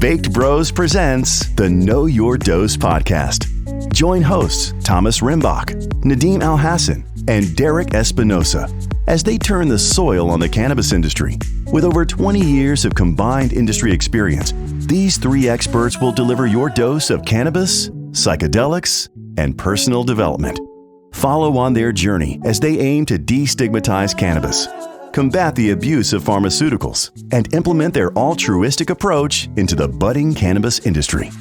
Baked Bros presents the Know Your Dose podcast. Join hosts Thomas Rimbach, Nadeem Alhassan, and Derek Espinosa as they turn the soil on the cannabis industry. With over 20 years of combined industry experience, these three experts will deliver your dose of cannabis, psychedelics, and personal development. Follow on their journey as they aim to destigmatize cannabis, combat the abuse of pharmaceuticals, and implement their altruistic approach into the budding cannabis industry.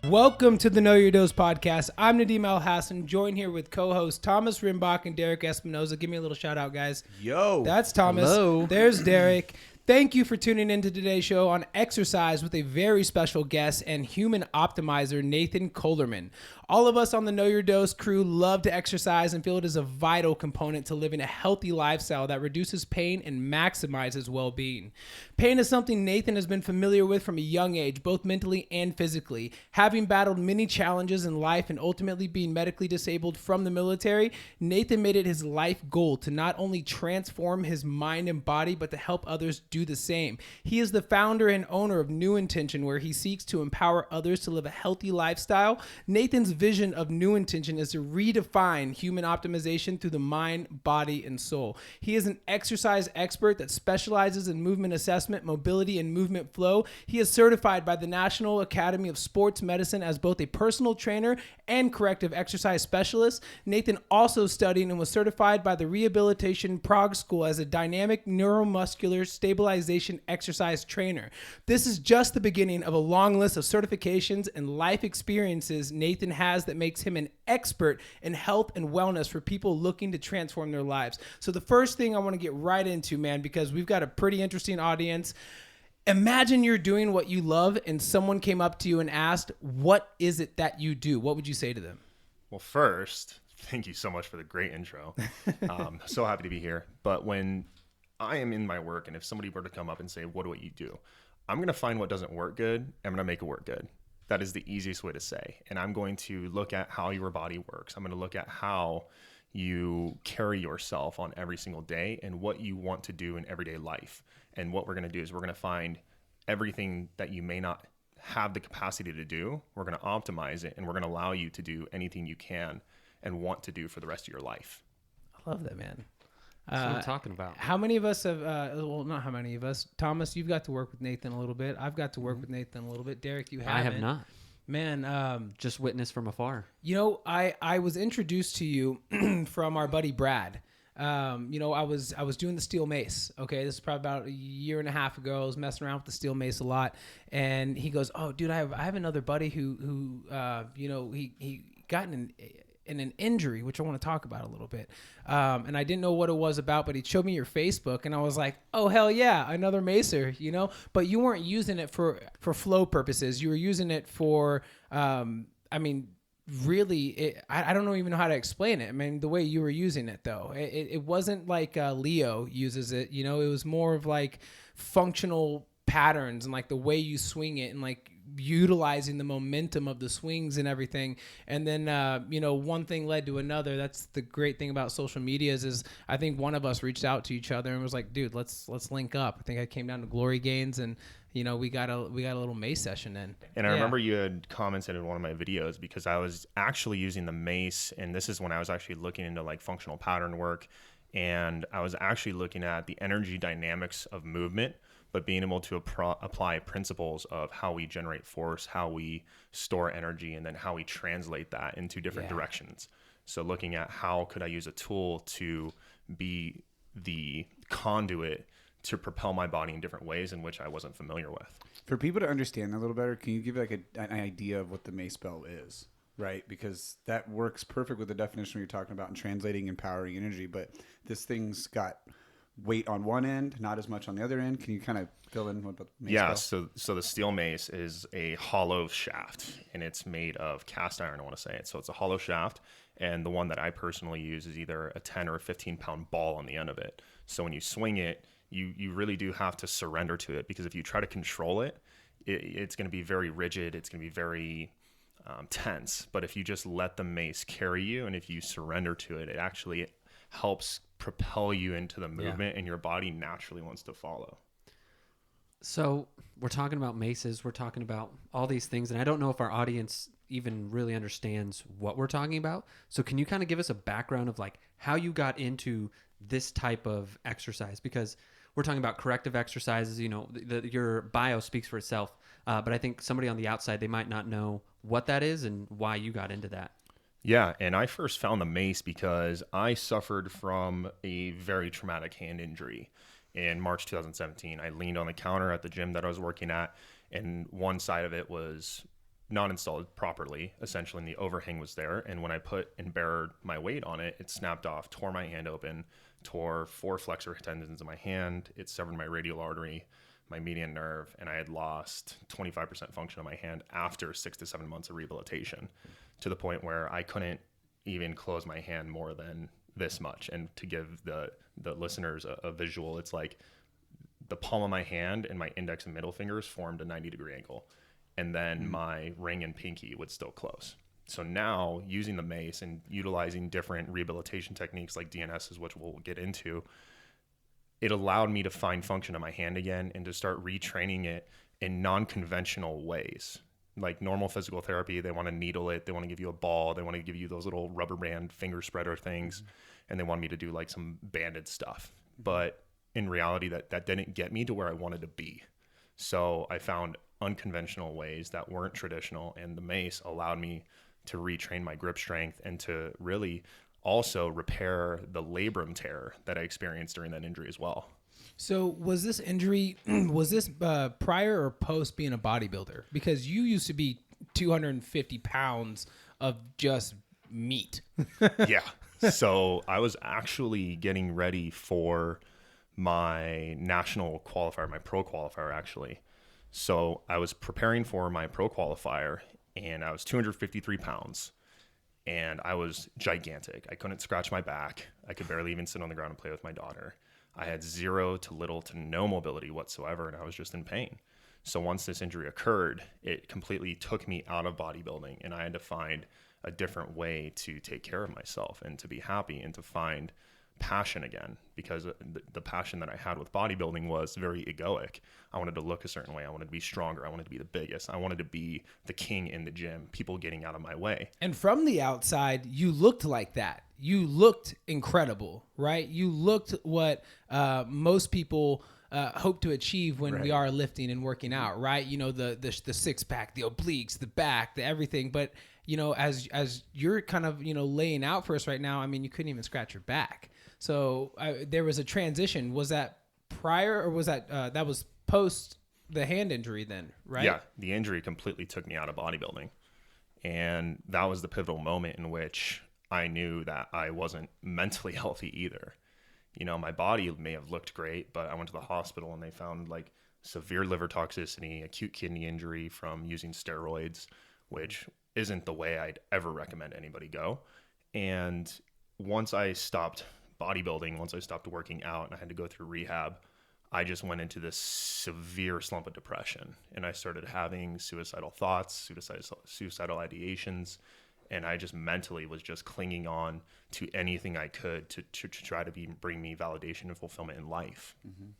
Welcome to the Know Your Dose podcast. I'm Nadeem Alhassan, joined here with co-hosts Thomas Rimbach and Derek Espinosa. Give me a little shout out, guys. Yo. That's Thomas. Hello. There's Derek. Thank you for tuning into today's show on exercise with a very special guest and human optimizer, Nathan Kohlerman. All of us on the Know Your Dose crew love to exercise and feel it is a vital component to living a healthy lifestyle that reduces pain and maximizes well-being. Pain is something Nathan has been familiar with from a young age, both mentally and physically. Having battled many challenges in life and ultimately being medically disabled from the military, Nathan made it his life goal to not only transform his mind and body, but to help others do the same. He is the founder and owner of New Intention, where he seeks to empower others to live a healthy lifestyle. Nathan's vision of New Intention is to redefine human optimization through the mind, body, and soul. He is an exercise expert that specializes in movement assessment, mobility, and movement flow. He is certified by the National Academy of Sports Medicine as both a personal trainer and corrective exercise specialist. Nathan also studied and was certified by the Rehabilitation Prague School as a Dynamic Neuromuscular Stabilization exercise trainer. This is just the beginning of a long list of certifications and life experiences Nathan has that makes him an expert in health and wellness for people looking to transform their lives. So the first thing I want to get right into, man, because we've got a pretty interesting audience. Imagine you're doing what you love and someone came up to you and asked, what is it that you do? What would you say to them? Well, first, thank you so much for the great intro. So happy to be here. But when I am in my work, and if somebody were to come up and say, what do you do? I'm going to find what doesn't work good. I'm going to make it work good. That is the easiest way to say. And I'm going to look at how your body works. I'm going to look at how you carry yourself on every single day and what you want to do in everyday life. And what we're going to do is we're going to find everything that you may not have the capacity to do. We're going to optimize it, and we're going to allow you to do anything you can and want to do for the rest of your life. I love that, man. That's what I'm talking about. How many of us have, well, not how many of us. Thomas, you've got to work with Nathan a little bit. I've got to work with Nathan a little bit. Derek, you haven't. I have not. Man. Just witness from afar. You know, I was introduced to you from our buddy Brad. You know, I was doing the steel mace. Okay, this is probably about a year and a half ago. I was messing around with the steel mace a lot, and he goes, "Oh, dude, I have another buddy who you know, he got in an injury, which I want to talk about a little bit. And I didn't know what it was about, but he showed me your Facebook, and I was like, oh, hell yeah, another macer, you know? But you weren't using it for flow purposes. You were using it for, I mean, really, I don't even know how to explain it. I mean, the way you were using it, though, it wasn't like Leo uses it, you know? It was more of like functional patterns and like the way you swing it and like utilizing the momentum of the swings and everything. And then, you know, one thing led to another. That's the great thing about social medias is I think one of us reached out to each other and was like, dude, let's link up. I think I came down to Glory Gains and, you know, we got a little mace session in. And I remember you had commented in one of my videos because I was actually using the mace, and this is when I was actually looking into like functional pattern work, and I was actually looking at the energy dynamics of movement, but being able to apply principles of how we generate force, how we store energy, and then how we translate that into different directions. So looking at how could I use a tool to be the conduit to propel my body in different ways in which I wasn't familiar with. For people to understand that a little better, can you give like an idea of what the mace belt is? Right? Because that works perfect with the definition you're talking about in translating empowering energy, but this thing's got weight on one end, not as much on the other end. Can you kind of fill in what the mace belt? So the steel mace is a hollow shaft, and it's made of cast iron, I want to say it. So it's a hollow shaft, and the one that I personally use is either a 10 or a 15-pound ball on the end of it. So when you swing it, you really do have to surrender to it, because if you try to control it, it's going to be very rigid. It's going to be very tense. But if you just let the mace carry you, and if you surrender to it, it actually helps propel you into the movement, and your body naturally wants to follow. So we're talking about maces, we're talking about all these things, and I don't know if our audience even really understands what we're talking about. So can you kind of give us a background of like how you got into this type of exercise? Because we're talking about corrective exercises, you know, your bio speaks for itself. But I think somebody on the outside, they might not know what that is and why you got into that. Yeah, and I first found the mace because I suffered from a very traumatic hand injury. In March 2017, I leaned on the counter at the gym that I was working at, and one side of it was not installed properly, essentially, and the overhang was there. And when I put and bared my weight on it, it snapped off, tore my hand open, tore 4 flexor tendons in my hand. It severed my radial artery, my median nerve, and I had lost 25% function of my hand after 6 to 7 months of rehabilitation, to the point where I couldn't even close my hand more than this much. And to give the listeners a visual, it's like the palm of my hand and my index and middle fingers formed a 90-degree angle, and then my ring and pinky would still close. So now, using the mace and utilizing different rehabilitation techniques like DNSs, which we'll get into, it allowed me to find function in my hand again and to start retraining it in non-conventional ways. Like normal physical therapy, they want to needle it, they want to give you a ball, they want to give you those little rubber band finger spreader things, and they want me to do like some banded stuff. But in reality, that didn't get me to where I wanted to be. So I found unconventional ways that weren't traditional, and the mace allowed me to retrain my grip strength and to really also repair the labrum tear that I experienced during that injury as well. So was this injury, was this prior or post being a bodybuilder? Because you used to be 250 pounds of just meat. Yeah. So I was actually getting ready for my national qualifier, my pro qualifier actually. So I was preparing for my pro qualifier, and I was 253 pounds. And I was gigantic. I couldn't scratch my back. I could barely even sit on the ground and play with my daughter. I had zero to little to no mobility whatsoever, and I was just in pain. So once this injury occurred, it completely took me out of bodybuilding, and I had to find a different way to take care of myself and to be happy and to find passion again, because the passion that I had with bodybuilding was very egoic. I wanted to look a certain way. I wanted to be stronger. I wanted to be the biggest. I wanted to be the king in the gym, people getting out of my way. And from the outside, you looked like that. You looked incredible, right? You looked what most people hope to achieve when we are lifting and working out, right? You know, the six pack, the obliques, the back, the everything. But, you know, as you're kind of, you know, laying out for us right now, I mean, you couldn't even scratch your back. So there was a transition. Was that prior, or was that that was post the hand injury then, right? Yeah, the injury completely took me out of bodybuilding. And that was the pivotal moment in which I knew that I wasn't mentally healthy either. You know, my body may have looked great, but I went to the hospital and they found like severe liver toxicity, acute kidney injury from using steroids, which isn't the way I'd ever recommend anybody go. And once I stopped bodybuilding, once I stopped working out and I had to go through rehab, I just went into this severe slump of depression, and I started having suicidal thoughts, suicidal ideations, and I just mentally was just clinging on to anything I could to try to bring me validation and fulfillment in life. Mm-hmm.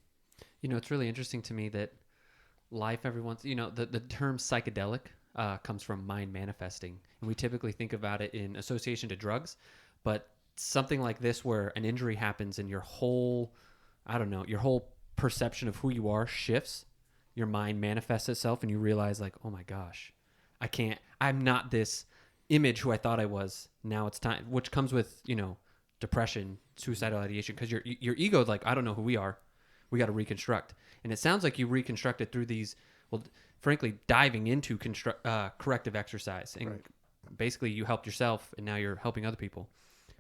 You know, it's really interesting to me that life, everyone's, you know, the term psychedelic comes from mind manifesting, and we typically think about it in association to drugs, but something like this where an injury happens and your whole perception of who you are shifts, your mind manifests itself, and you realize like, oh my gosh, I'm not this image who I thought I was. Now it's time, which comes with, you know, depression, suicidal ideation, because your ego is like, I don't know who we are. We got to reconstruct. And it sounds like you reconstructed through these, well, frankly, diving into corrective exercise. And basically you helped yourself, and now you're helping other people.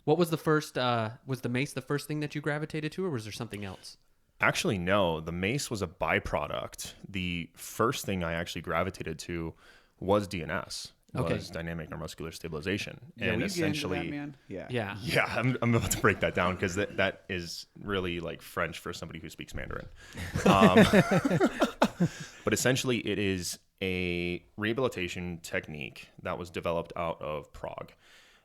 What was the first, was the mace the first thing that you gravitated to, or was there something else? Actually, no. The mace was a byproduct. The first thing I actually gravitated to was DNS. Was Dynamic Neuromuscular Stabilization. Yeah, and essentially, that, man? Yeah, I'm about to break that down because that is really like French for somebody who speaks Mandarin. But essentially, it is a rehabilitation technique that was developed out of Prague.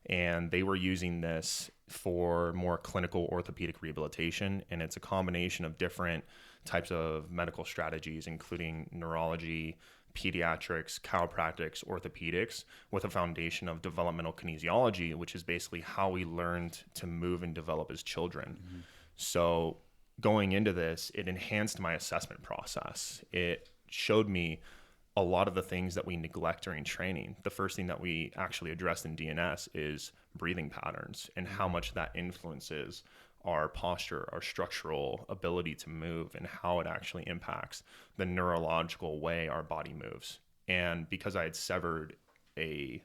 and they were using this for more clinical orthopedic rehabilitation. And it's a combination of different types of medical strategies, including neurology, pediatrics, chiropractics, orthopedics, with a foundation of developmental kinesiology, which is basically how we learned to move and develop as children. So going into this, it enhanced my assessment process. It showed me a lot of the things that we neglect during training. The first thing that we actually addressed in DNS is breathing patterns and how much that influences our posture, our structural ability to move, and how it actually impacts the neurological way our body moves. And because I had severed a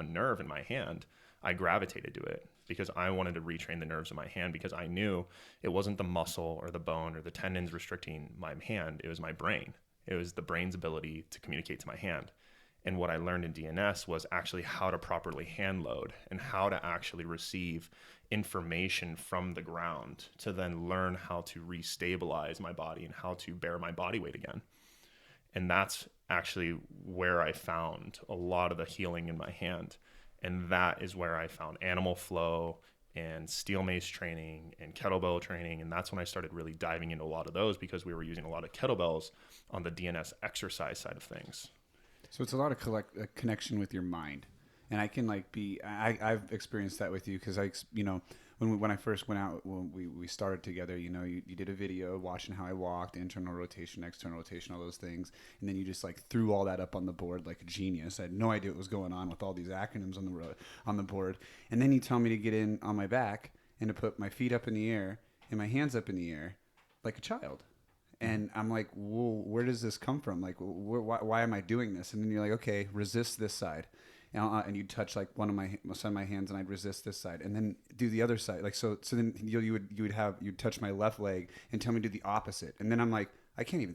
nerve in my hand, I gravitated to it because I wanted to retrain the nerves in my hand, because I knew it wasn't the muscle or the bone or the tendons restricting my hand. It was my brain. It was the brain's ability to communicate to my hand. And what I learned in DNS was actually how to properly hand load and how to actually receive information from the ground to then learn how to restabilize my body and how to bear my body weight again. And that's actually where I found a lot of the healing in my hand. And that is where I found animal flow and steel mace training and kettlebell training. And that's when I started really diving into a lot of those, because we were using a lot of kettlebells on the DNS exercise side of things. So it's a lot of connection with your mind. And I can I've experienced that with you, because when I first went out, when we started together, you did a video watching how I walked, internal rotation, external rotation, all those things. And then you just threw all that up on the board like a genius. I had no idea what was going on with all these acronyms on the board. And then you tell me to get in on my back and to put my feet up in the air and my hands up in the air like a child. And I'm like, whoa, where does this come from? Why am I doing this? And then you're like, okay, resist this side. And you'd touch some of my hands, and I'd resist this side, and then do the other side. So then you'd touch my left leg and tell me to do the opposite. And then I'm like, I can't even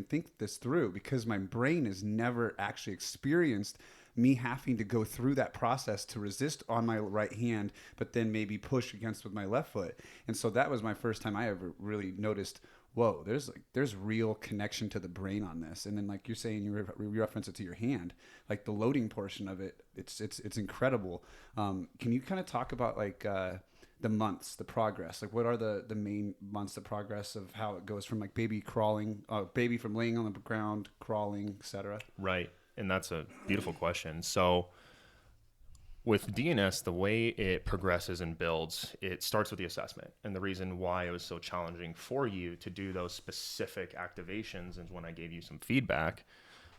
think this through, because my brain has never actually experienced me having to go through that process to resist on my right hand, but then maybe push against with my left foot. And so that was my first time I ever really noticed, whoa, there's real connection to the brain on this. And then like you're saying, you reference it to your hand, like the loading portion of it, it's incredible. Can you kind of talk about the months, the progress? What are the main months, the progress of how it goes from baby from laying on the ground, crawling, etc.? Right. And that's a beautiful question. So with DNS, the way it progresses and builds, it starts with the assessment. And the reason why it was so challenging for you to do those specific activations, and when I gave you some feedback,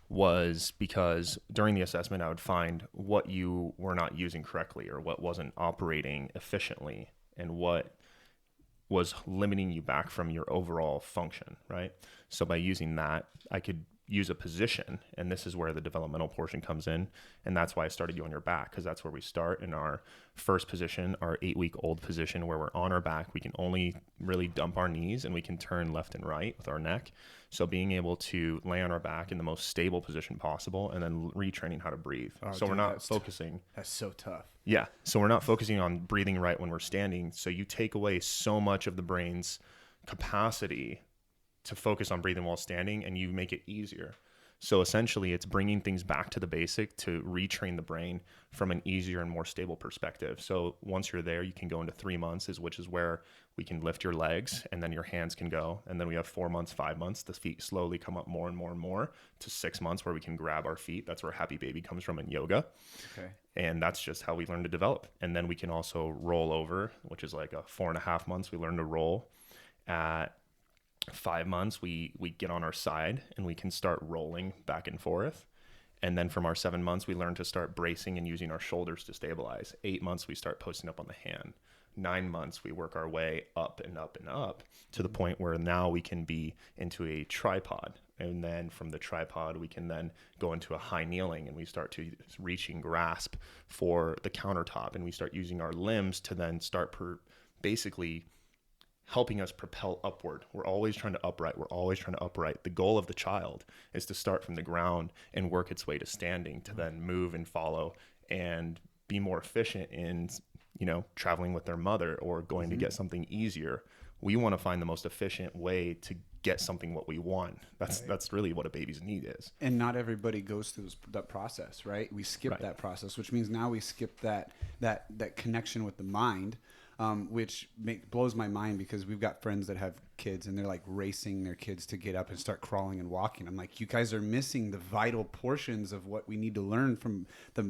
was because during the assessment, I would find what you were not using correctly, or what wasn't operating efficiently, and what was limiting you back from your overall function, right? So by using that, I could use a position, and this is where the developmental portion comes in, and that's why I started you on your back, because that's where we start in our first position, our 8-week-old position, where we're on our back. We can only really dump our knees, and we can turn left and right with our neck. So being able to lay on our back in the most stable position possible, and then retraining how to breathe. We're not focusing. That's so tough. Yeah. So we're not focusing on breathing right when we're standing. So you take away so much of the brain's capacity to focus on breathing while standing, and you make it easier. So essentially it's bringing things back to the basic to retrain the brain from an easier and more stable perspective. So once you're there, you can go into 3 months, which is where we can lift your legs, and then your hands can go. And then we have 4 months, 5 months, the feet slowly come up more and more and more, to 6 months where we can grab our feet. That's where happy baby comes from in yoga. Okay. And that's just how we learn to develop. And then we can also roll over, which is like a 4.5 months. We learn to roll. At 5 months, we get on our side and we can start rolling back and forth. And then from our 7 months, we learn to start bracing and using our shoulders to stabilize. 8 months, we start posting up on the hand. 9 months, we work our way up and up and up to the point where now we can be into a tripod. And then from the tripod, we can then go into a high kneeling, and we start to reach and grasp for the countertop. And we start using our limbs to then start basically helping us propel upward. We're always trying to upright. The goal of the child is to start from the ground and work its way to standing, to then move and follow and be more efficient in, traveling with their mother or going to get something easier. We want to find the most efficient way to get something what we want. That's really what a baby's need is. And not everybody goes through that process, right? We skip that process, which means now we skip that connection with the mind, which blows my mind, because we've got friends that have kids and they're like racing their kids to get up and start crawling and walking. I'm like, you guys are missing the vital portions of what we need to learn from the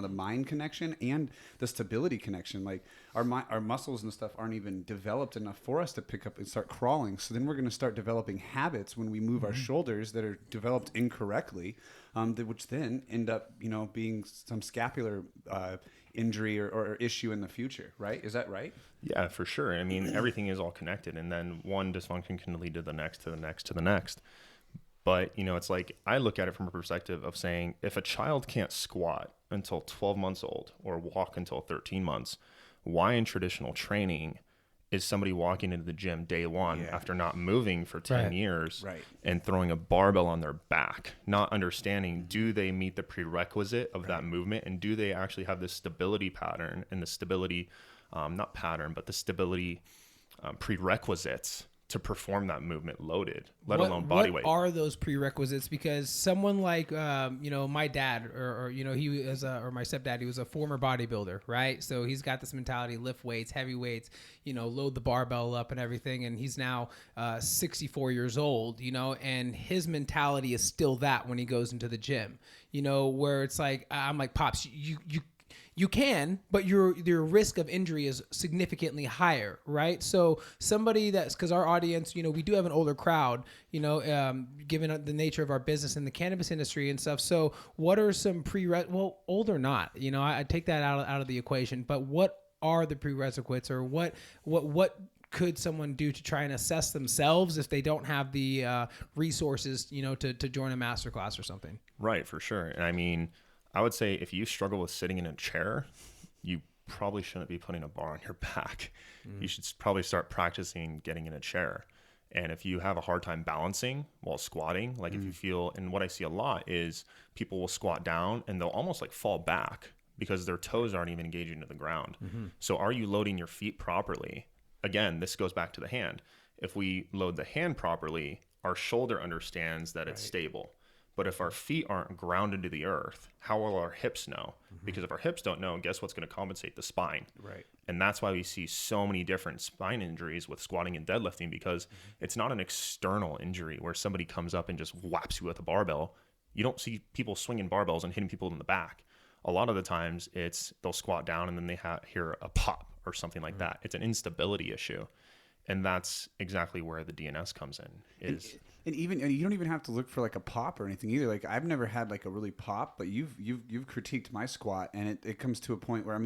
mind connection and the stability connection. Like our muscles and stuff aren't even developed enough for us to pick up and start crawling. So then we're going to start developing habits when we move our shoulders that are developed incorrectly, which then end up, being some scapular injury or issue in the future, right? Is that right? Yeah, for sure. I mean, everything is all connected, and then one dysfunction can lead to the next, to the next, to the next. But, it's like, I look at it from a perspective of saying, if a child can't squat until 12 months old or walk until 13 months, why in traditional training is somebody walking into the gym day one after not moving for 10 years and throwing a barbell on their back, not understanding, do they meet the prerequisite of that movement, and do they actually have this stability pattern and the stability, not pattern, but the stability prerequisites to perform that movement loaded, let alone body weight. What are those prerequisites? Because someone like, my dad or he was or my stepdad, he was a former bodybuilder, right? So he's got this mentality, lift weights, heavy weights, load the barbell up and everything. And he's now 64 years old, and his mentality is still that when he goes into the gym, where it's like, I'm like, Pops, you can, but your risk of injury is significantly higher, right? So somebody because our audience, we do have an older crowd, given the nature of our business in the cannabis industry and stuff. So what are some old or not, I take that out of the equation, but what are the prerequisites, or what could someone do to try and assess themselves if they don't have the resources, to join a masterclass or something? Right, for sure. And I mean, I would say if you struggle with sitting in a chair, you probably shouldn't be putting a bar on your back. You should probably start practicing getting in a chair. And if you have a hard time balancing while squatting, like if you feel, and what I see a lot is people will squat down and they'll almost like fall back because their toes aren't even engaging to the ground. So are you loading your feet properly? Again, this goes back to the hand. If we load the hand properly, our shoulder understands that it's stable. But if our feet aren't grounded to the earth, how will our hips know? Because if our hips don't know, guess what's going to compensate? The spine. Right. And that's why we see so many different spine injuries with squatting and deadlifting, because it's not an external injury where somebody comes up and just whaps you with a barbell. You don't see people swinging barbells and hitting people in the back. A lot of the times they'll squat down and then they hear a pop or something like that. It's an instability issue. And that's exactly where the DNS comes in. And you don't even have to look for like a pop or anything either. Like I've never had like a really pop, but you've critiqued my squat, and it comes to a point where,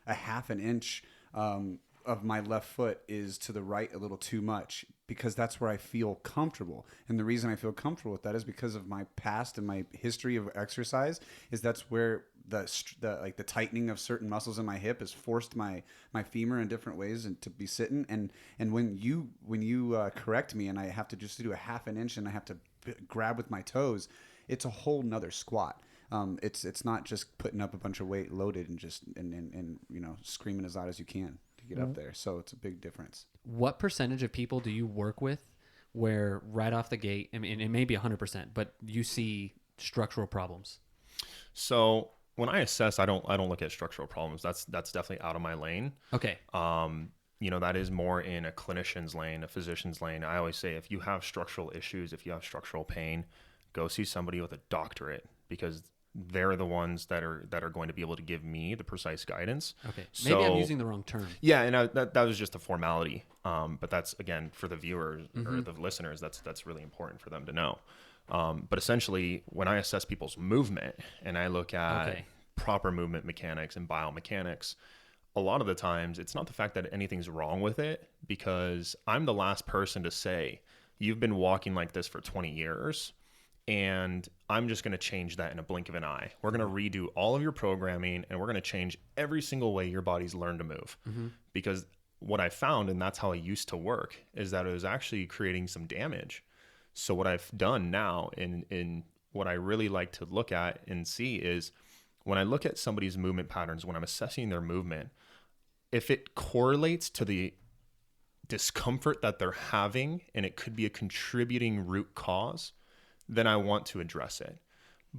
a half an inch of my left foot is to the right a little too much, because that's where I feel comfortable. And the reason I feel comfortable with that is because of my past and my history of exercise. Is that's where the tightening of certain muscles in my hip has forced my femur in different ways and to be sitting. And when you correct me and I have to just do a half an inch and I have to grab with my toes, it's a whole nother squat. It's not just putting up a bunch of weight loaded and just and screaming as loud as you can to get up there. So it's a big difference. What percentage of people do you work with where right off the gate, it may be 100%, but you see structural problems? So when I assess, I don't look at structural problems. That's definitely out of my lane. Okay. That is more in a clinician's lane, a physician's lane. I always say, if you have structural issues, if you have structural pain, go see somebody with a doctorate, because they're the ones that are going to be able to give me the precise guidance. Okay. Maybe I'm using the wrong term. Yeah, and that was just a formality. But that's, again, for the viewers or the listeners, that's really important for them to know. But essentially, when I assess people's movement and I look at proper movement mechanics and biomechanics, a lot of the times it's not the fact that anything's wrong with it, because I'm the last person to say, you've been walking like this for 20 years and I'm just going to change that in a blink of an eye. We're going to redo all of your programming and we're going to change every single way your body's learned to move. Because what I found, and that's how I used to work, is that it was actually creating some damage. So what I've done now, in what I really like to look at and see, is when I look at somebody's movement patterns, when I'm assessing their movement, if it correlates to the discomfort that they're having and it could be a contributing root cause, then I want to address it.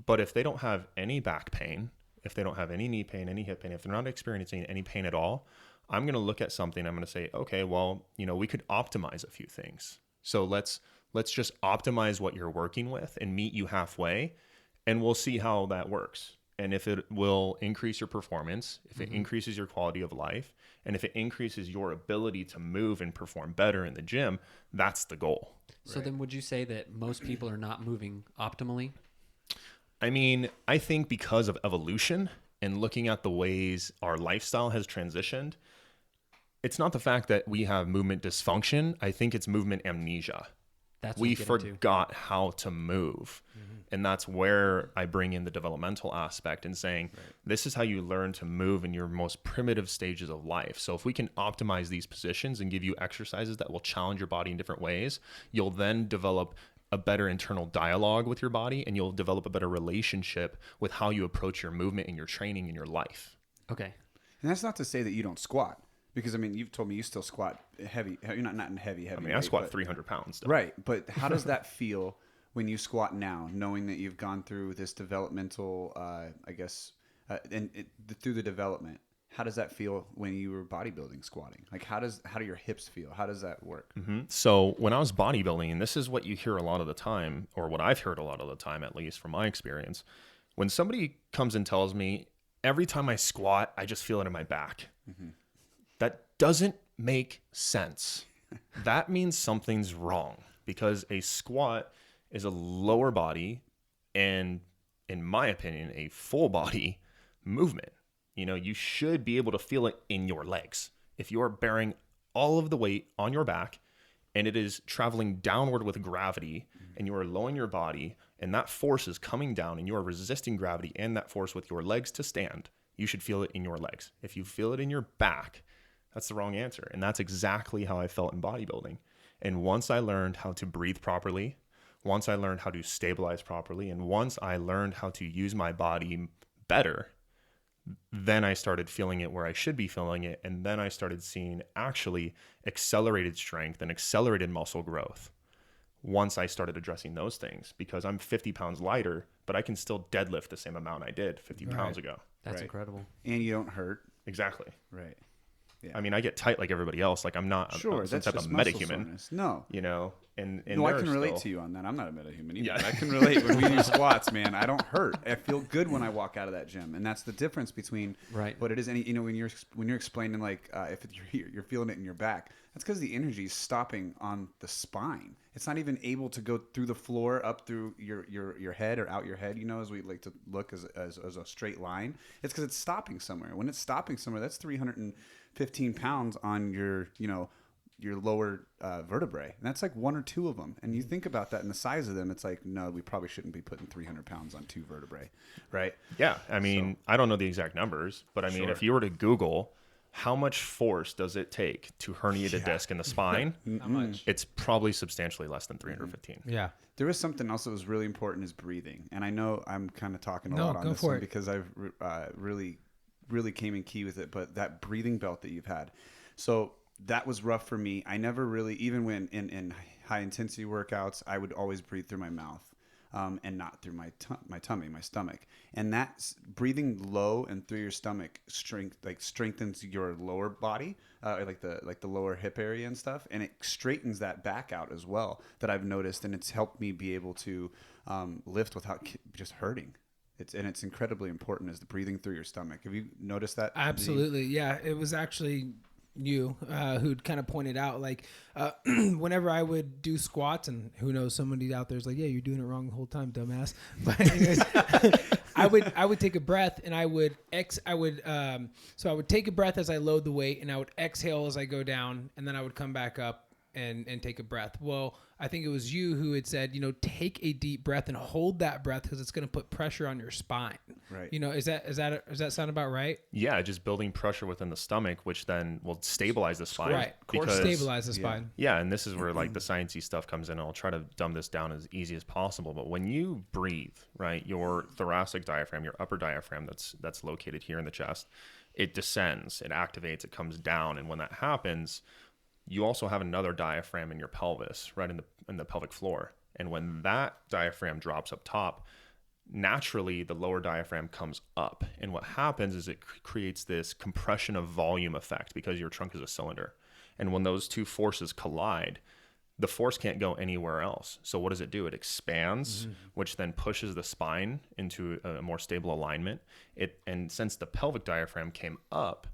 But if they don't have any back pain, if they don't have any knee pain, any hip pain, if they're not experiencing any pain at all, I'm going to look at something. I'm going to say, okay, well, we could optimize a few things. So let's just optimize what you're working with and meet you halfway, and we'll see how that works. And if it will increase your performance, if it increases your quality of life, and if it increases your ability to move and perform better in the gym, that's the goal. So then would you say that most people are not moving optimally? I mean, I think because of evolution and looking at the ways our lifestyle has transitioned, it's not the fact that we have movement dysfunction. I think it's movement amnesia. That's we forgot how to move. And that's where I bring in the developmental aspect and saying, this is how you learn to move in your most primitive stages of life. So if we can optimize these positions and give you exercises that will challenge your body in different ways, you'll then develop a better internal dialogue with your body, and you'll develop a better relationship with how you approach your movement and your training in your life. Okay. And that's not to say that you don't squat, because I mean, you've told me you still squat heavy. You're not in heavy. I mean, I squat 300 pounds still. Right. But how does that feel when you squat now, knowing that you've gone through this developmental, through the development? How does that feel when you were bodybuilding squatting? Like, how do your hips feel? How does that work? So when I was bodybuilding, and this is what you hear a lot of the time, or what I've heard a lot of the time, at least from my experience, when somebody comes and tells me, every time I squat, I just feel it in my back. That doesn't make sense. That means something's wrong, because a squat is a lower body and, in my opinion, a full body movement. You should be able to feel it in your legs. If you're bearing all of the weight on your back and it is traveling downward with gravity, and you are lowering your body and that force is coming down and you are resisting gravity and that force with your legs to stand, you should feel it in your legs. If you feel it in your back, that's the wrong answer. And that's exactly how I felt in bodybuilding. And once I learned how to breathe properly, once I learned how to stabilize properly, and once I learned how to use my body better, then I started feeling it where I should be feeling it. And then I started seeing actually accelerated strength and accelerated muscle growth once I started addressing those things, because I'm 50 pounds lighter, but I can still deadlift the same amount I did 50 pounds ago. That's incredible. And you don't hurt. Exactly. Right. Yeah. I mean, I get tight like everybody else. Like, I'm not some that's type just of muscle metahuman. soreness. No. And No, I can relate to you on that. I'm not a metahuman either. Yeah. I can relate. When we do squats, man, I don't hurt. I feel good when I walk out of that gym, and that's the difference between what it is. And when you're explaining, like, if you're feeling it in your back, that's because the energy is stopping on the spine. It's not even able to go through the floor up through your head or out your head. As we like to look as a straight line. It's because it's stopping somewhere. When it's stopping somewhere, that's 315 pounds on your lower vertebrae. And that's like one or two of them. And you think about that and the size of them, it's like, no, we probably shouldn't be putting 300 pounds on two vertebrae, right? Yeah. I mean, I don't know the exact numbers, but I mean, if you were to Google how much force does it take to herniate a disc in the spine, How much? it's probably substantially less than 315. Yeah. There is something else that was really important, is breathing. And I know I'm kind of talking a lot on this one because I've really came in key with it, but that breathing belt that you've had. So that was rough for me. I never really, even when in high intensity workouts, I would always breathe through my mouth and not through my tummy, my stomach. And that breathing low and through your stomach strengthens your lower body, like the lower hip area and stuff, and it straightens that back out as well. That I've noticed, and it's helped me be able to lift without just hurting. It's incredibly important, is the breathing through your stomach. Have you noticed that? Absolutely. Yeah. It was actually you who'd kind of pointed out, like, whenever I would do squats, and who knows, somebody out there is like, yeah, you're doing it wrong the whole time, dumbass. But anyways, I would take a breath, and I would take a breath as I load the weight, and I would exhale as I go down, and then I would come back up and take a breath. Well, I think it was you who had said, take a deep breath and hold that breath, because it's going to put pressure on your spine. Right. Does that sound about right? Yeah, just building pressure within the stomach, which then will stabilize the spine. Right. Stabilize the spine. Yeah, and this is where like the sciencey stuff comes in. I'll try to dumb this down as easy as possible. But when you breathe, right, your thoracic diaphragm, your upper diaphragm that's located here in the chest, it descends, it activates, it comes down, and when that happens, you also have another diaphragm in your pelvis, right in the pelvic floor. And when that diaphragm drops up top, naturally the lower diaphragm comes up. And what happens is it creates this compression of volume effect because your trunk is a cylinder. And when those two forces collide, the force can't go anywhere else. So what does it do? It expands, which then pushes the spine into a more stable alignment. And since the pelvic diaphragm came up,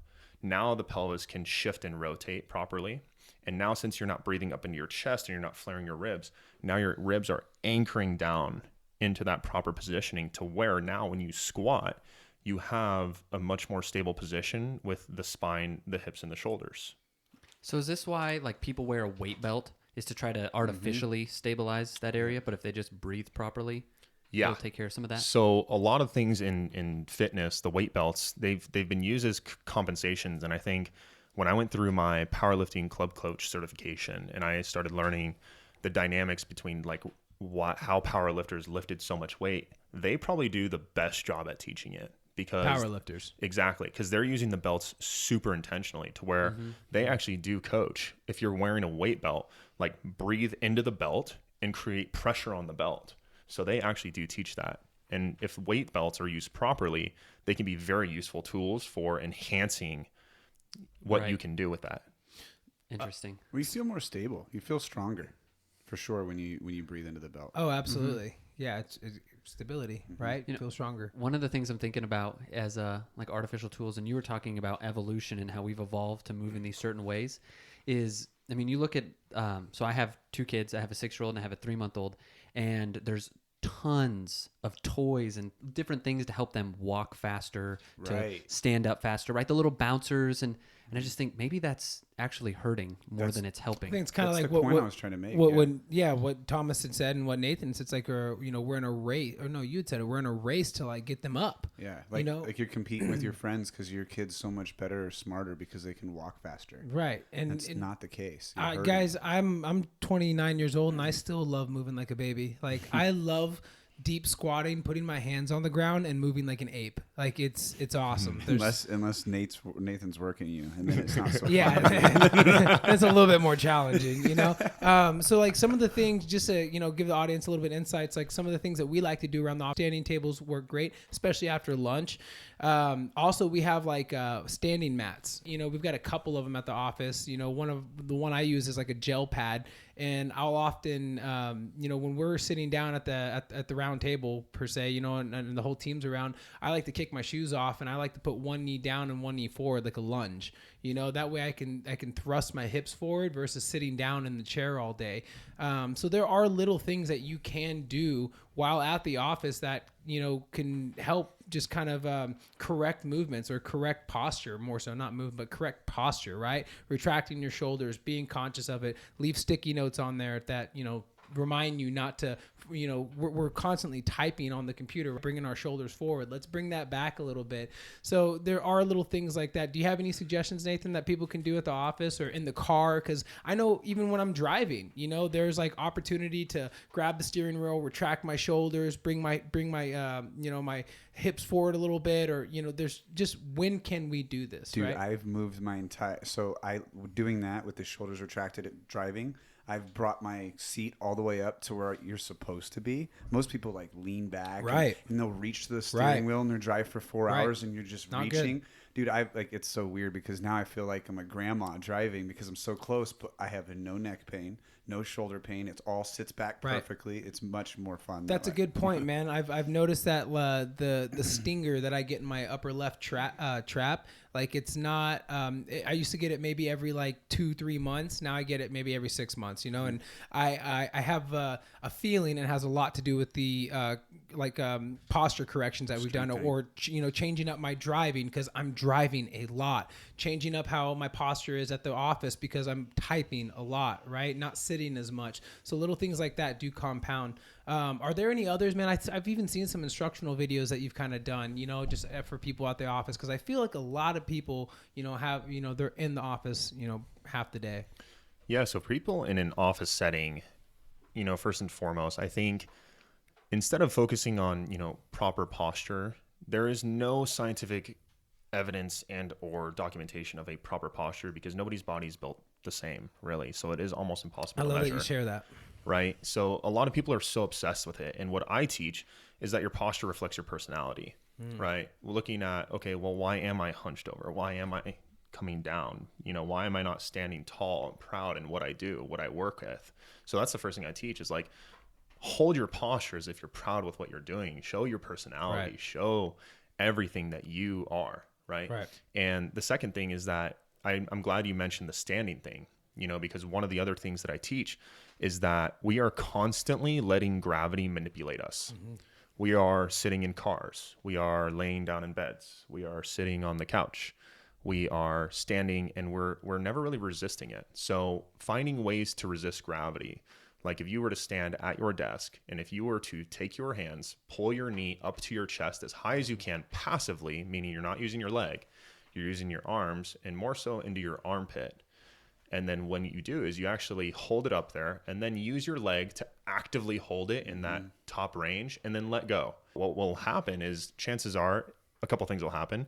now the pelvis can shift and rotate properly. And now since you're not breathing up into your chest and you're not flaring your ribs, now your ribs are anchoring down into that proper positioning to where now when you squat, you have a much more stable position with the spine, the hips, and the shoulders. So is this why like people wear a weight belt, is to try to artificially stabilize that area, but if they just breathe properly, it'll take care of some of that? So a lot of things in fitness, the weight belts, they've been used as compensations. And I think when I went through my powerlifting club coach certification and I started learning the dynamics between like how powerlifters lifted so much weight, they probably do the best job at teaching it. Because powerlifters. Exactly. Because they're using the belts super intentionally to where they actually do coach. If you're wearing a weight belt, like breathe into the belt and create pressure on the belt. So they actually do teach that. And if weight belts are used properly, they can be very useful tools for enhancing what you can do with that. Interesting. Well, you feel more stable. You feel stronger for sure when you breathe into the belt. Oh, absolutely. Yeah, it's stability, right? You feel stronger. One of the things I'm thinking about as like artificial tools, and you were talking about evolution and how we've evolved to move in these certain ways, is, I mean, you look at, so I have 2 kids. I have a 6-year-old and I have a 3-month-old, and there's tons of toys and different things to help them walk faster, to stand up faster, right? The little bouncers, and I just think maybe that's actually hurting more than it's helping. I think it's kind of like the point what I was trying to make. What Thomas had said and what Nathan said. It's like we're in a race, or no, you had said it. We're in a race to like get them up. Yeah, like like you're competing with your friends because your kid's so much better or smarter because they can walk faster. Right, and that's not the case. Guys, I'm 29 years old and I still love moving like a baby. Like I love deep squatting, putting my hands on the ground and moving like an ape. Like it's awesome. Unless Nathan's working you, and then it's not so yeah, that's a little bit more challenging, you know. So like some of the things, just to give the audience a little bit of insights, like some of the things that we like to do around the standing tables work great, especially after lunch. Also, we have like standing mats. We've got a couple of them at the office. The one I use is like a gel pad, and I'll often, when we're sitting down at the round table per se, and the whole team's around, I like to kick my shoes off and I like to put one knee down and one knee forward like a lunge. That way I can thrust my hips forward versus sitting down in the chair all day. So there are little things that you can do while at the office that can help just kind of correct movements or correct posture, more so not movement, but correct posture, right? Retracting your shoulders, being conscious of it. Leave sticky notes on there that remind you not to, we're constantly typing on the computer, bringing our shoulders forward. Let's bring that back a little bit. So there are little things like that. Do you have any suggestions, Nathan, that people can do at the office or in the car? Because I know even when I'm driving, there's like opportunity to grab the steering wheel, retract my shoulders, bring my my hips forward a little bit, or there's just, when can we do this? Dude, right? I've moved my entire, so doing that with the shoulders retracted at driving, I've brought my seat all the way up to where you're supposed to be. Most people like lean back, right, and they'll reach the steering wheel and they'll drive for 4 hours, and you're just not reaching. Good. Dude, it's so weird because now I feel like I'm a grandma driving because I'm so close, but I have no neck pain, no shoulder pain. It's all sits back perfectly. It's much more fun. That's a good point, man. I've noticed that the stinger that I get in my upper left trap, like it's not. I used to get it maybe every like 2-3 months. Now I get it maybe every 6 months. And I have a feeling it has a lot to do with the posture corrections that we've done, or changing up my driving because I'm driving a lot, changing up how my posture is at the office because I'm typing a lot, right? Not sitting as much. So little things like that do compound. Are there any others, man? I've even seen some instructional videos that you've kind of done, just for people at the office, because I feel like a lot of people, have, they're in the office, half the day. Yeah. So people in an office setting, first and foremost, I think instead of focusing on, proper posture, there is no scientific evidence and or documentation of a proper posture because nobody's body is built the same, really. So it is almost impossible I to love measure. that you share that. Right? So a lot of people are so obsessed with it. And what I teach is that your posture reflects your personality, right? Looking at, okay, well, why am I hunched over? Why am I coming down? Why am I not standing tall and proud in what I do, what I work with? So that's the first thing I teach is like, hold your posture as if you're proud with what you're doing. Show your personality. Right. Show everything that you are, right? And the second thing is that I'm glad you mentioned the standing thing, because one of the other things that I teach is that we are constantly letting gravity manipulate us. We are sitting in cars. We are laying down in beds. We are sitting on the couch. We are standing, and we're never really resisting it. So finding ways to resist gravity, like if you were to stand at your desk and if you were to take your hands, pull your knee up to your chest as high as you can passively, meaning you're not using your leg, you're using your arms and more so into your armpit. And then when you do is you actually hold it up there and then use your leg to actively hold it in that top range and then let go. What will happen is chances are a couple things will happen.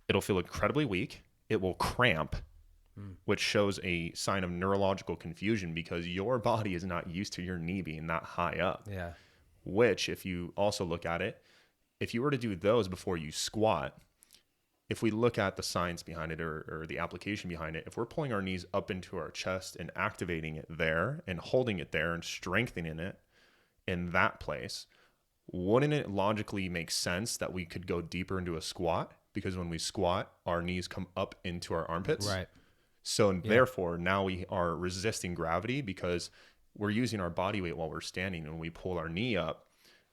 It'll feel incredibly weak. It will cramp, which shows a sign of neurological confusion because your body is not used to your knee being that high up. Yeah. Which, if you also look at it, if you were to do those before you squat, if we look at the science behind it or the application behind it, if we're pulling our knees up into our chest and activating it there and holding it there and strengthening it in that place, wouldn't it logically make sense that we could go deeper into a squat? Because when we squat, our knees come up into our armpits. Right. So therefore, now we are resisting gravity because we're using our body weight while we're standing. And when we pull our knee up,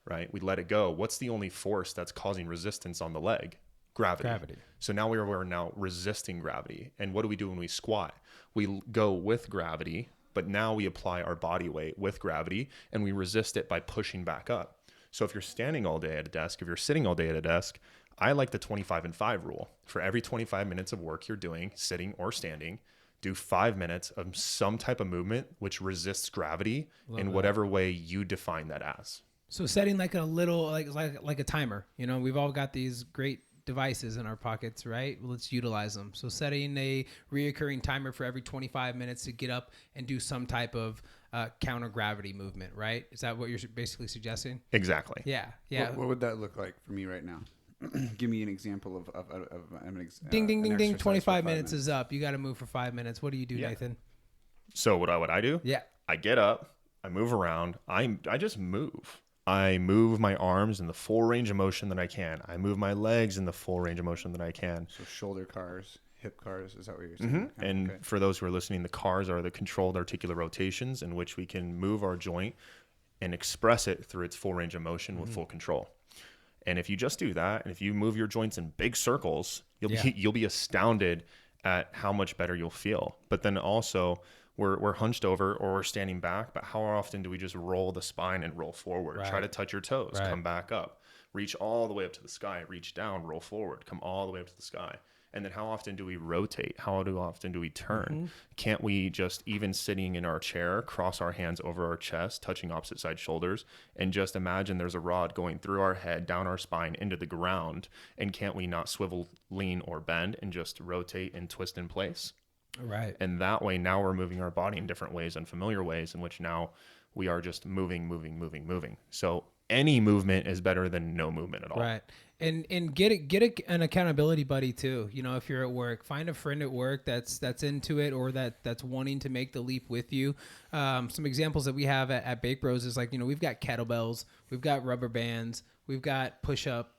right, we let it go. What's the only force that's causing resistance on the leg? Gravity. So now we're now resisting gravity. And what do we do when we squat? We go with gravity, but now we apply our body weight with gravity and we resist it by pushing back up. So if you're standing all day at a desk, if you're sitting all day at a desk, I like the 25 and 5 rule. For every 25 minutes of work you're doing, sitting or standing, do 5 minutes of some type of movement which resists gravity in whatever way you define that as. So setting like a little, like a timer, we've all got these great devices in our pockets, right? Well, let's utilize them. So setting a reoccurring timer for every 25 minutes to get up and do some type of counter gravity movement, right? Is that what you're basically suggesting? Exactly. Yeah. What would that look like for me right now? Give me an example of ding, ding, ding, ding. 25 minutes is up. You got to move for 5 minutes. What do you do, Nathan? So what I do? Yeah. I get up, I move around, I just move. I move my arms in the full range of motion that I can. I move my legs in the full range of motion that I can. So shoulder cars, hip cars, is that what you're saying? And for those who are listening, the cars are the controlled articular rotations in which we can move our joint and express it through its full range of motion with full control. And if you just do that, and if you move your joints in big circles, you'll be astounded at how much better you'll feel. But then also, we're hunched over or we're standing back, but how often do we just roll the spine and roll forward? Right. Try to touch your toes, come back up, reach all the way up to the sky, reach down, roll forward, come all the way up to the sky. And then how often do we rotate? How often do we turn? Can't we just, even sitting in our chair, cross our hands over our chest, touching opposite side shoulders, and just imagine there's a rod going through our head, down our spine, into the ground, and can't we not swivel, lean, or bend and just rotate and twist in place? Right. And that way, now we're moving our body in different ways, unfamiliar ways, in which now we are just moving. So any movement is better than no movement at all. Right. And get an accountability buddy too. If you're at work, find a friend at work that's into it or that's wanting to make the leap with you. Some examples that we have at Bake Bros is we've got kettlebells, we've got rubber bands, we've got push-up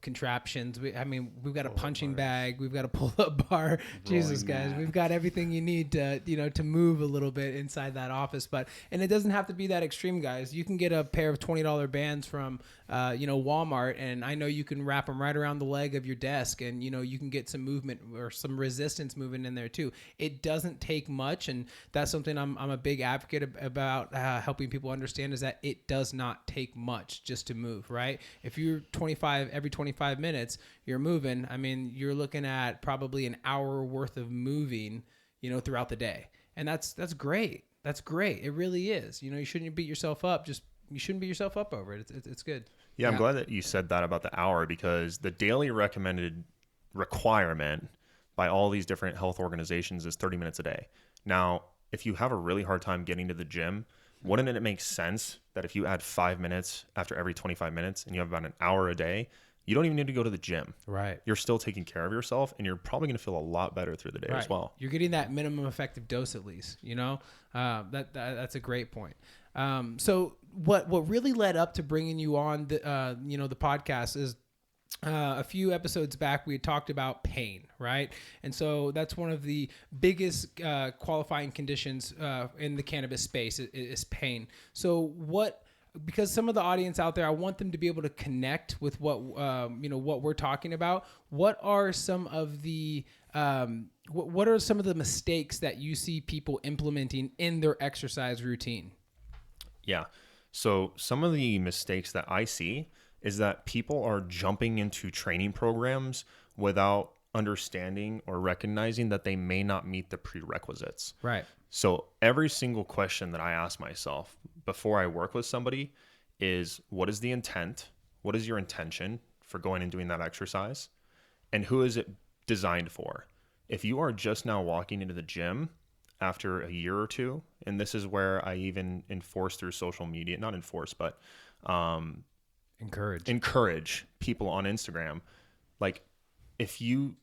contraptions. We've got a punching bag. We've got a pull-up bar. Jesus, guys, we've got everything you need to, to move a little bit inside that office. And it doesn't have to be that extreme, guys. You can get a pair of $20 bands from, Walmart, and I know you can wrap them right around the leg of your desk, and you can get some movement or some resistance movement in there too. It doesn't take much, and that's something I'm a big advocate about helping people understand is that it does not take much just to move. Right? If you're every 25 minutes you're moving, you're looking at probably an hour worth of moving, throughout the day. And that's great. That's great. It really is. You shouldn't beat yourself up. You shouldn't beat yourself up over it. It's good. Yeah, I'm glad that you said that about the hour, because the daily recommended requirement by all these different health organizations is 30 minutes a day. Now, if you have a really hard time getting to the gym, wouldn't it make sense that if you add 5 minutes after every 25 minutes and you have about an hour a day, you don't even need to go to the gym. Right. You're still taking care of yourself, and you're probably going to feel a lot better through the day as well. You're getting that minimum effective dose at least, you know? That's a great point. So what really led up to bringing you on the podcast is a few episodes back, we had talked about pain, right? And so that's one of the biggest qualifying conditions in the cannabis space is pain. So because some of the audience out there, I want them to be able to connect with what we're talking about. What are some of the what are some of the mistakes that you see people implementing in their exercise routine? Yeah. So some of the mistakes that I see is that people are jumping into training programs without understanding or recognizing that they may not meet the prerequisites. Right. So every single question that I ask myself before I work with somebody is, what is the intent? What is your intention for going and doing that exercise? And who is it designed for? If you are just now walking into the gym after a year or two, and this is where I even enforce through social media, not enforce, but encourage people on Instagram. Like, if you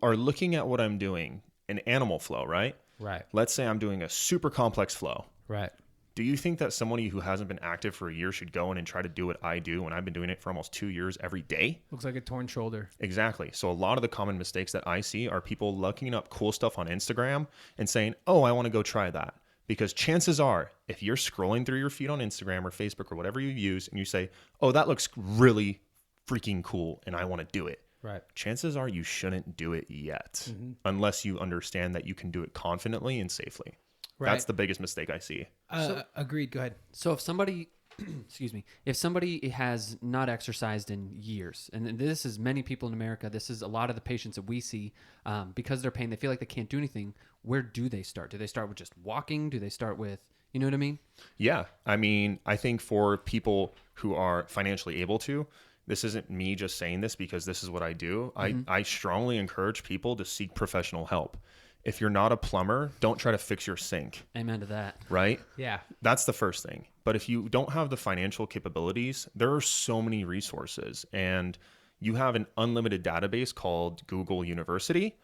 are looking at what I'm doing, an animal flow, right? Right. Let's say I'm doing a super complex flow. Right. Do you think that somebody who hasn't been active for a year should go in and try to do what I do when I've been doing it for almost 2 years every day? Looks like a torn shoulder. Exactly. So a lot of the common mistakes that I see are people looking up cool stuff on Instagram and saying, oh, I want to go try that. Because chances are, if you're scrolling through your feed on Instagram or Facebook or whatever you use, and you say, oh, that looks really freaking cool and I want to do it. Right. Chances are you shouldn't do it yet, unless you understand that you can do it confidently and safely. Right. That's the biggest mistake I see. Agreed. Go ahead. So if somebody, if somebody has not exercised in years, and this is many people in America, this is a lot of the patients that we see, because they're pain, they feel like they can't do anything. Where do they start? Do they start with just walking? Do they start with, you know what I mean? Yeah. I mean, I think for people who are financially able to, this isn't me just saying this because this is what I do. I strongly encourage people to seek professional help. If you're not a plumber, don't try to fix your sink. Amen to that. Right? Yeah. That's the first thing. But if you don't have the financial capabilities, there are so many resources. And you have an unlimited database called Google University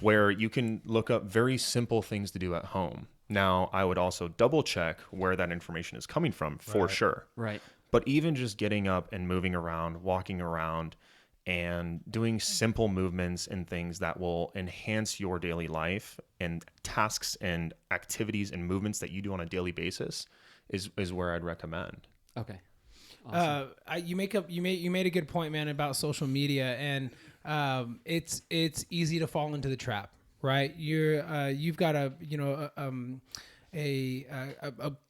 where you can look up very simple things to do at home. Now, I would also double check where that information is coming from for sure. Right. But even just getting up and moving around, walking around, and doing simple movements and things that will enhance your daily life and tasks and activities and movements that you do on a daily basis is where I'd recommend. Okay. Awesome. You made a good point, man, about social media, and it's easy to fall into the trap, right? You've got a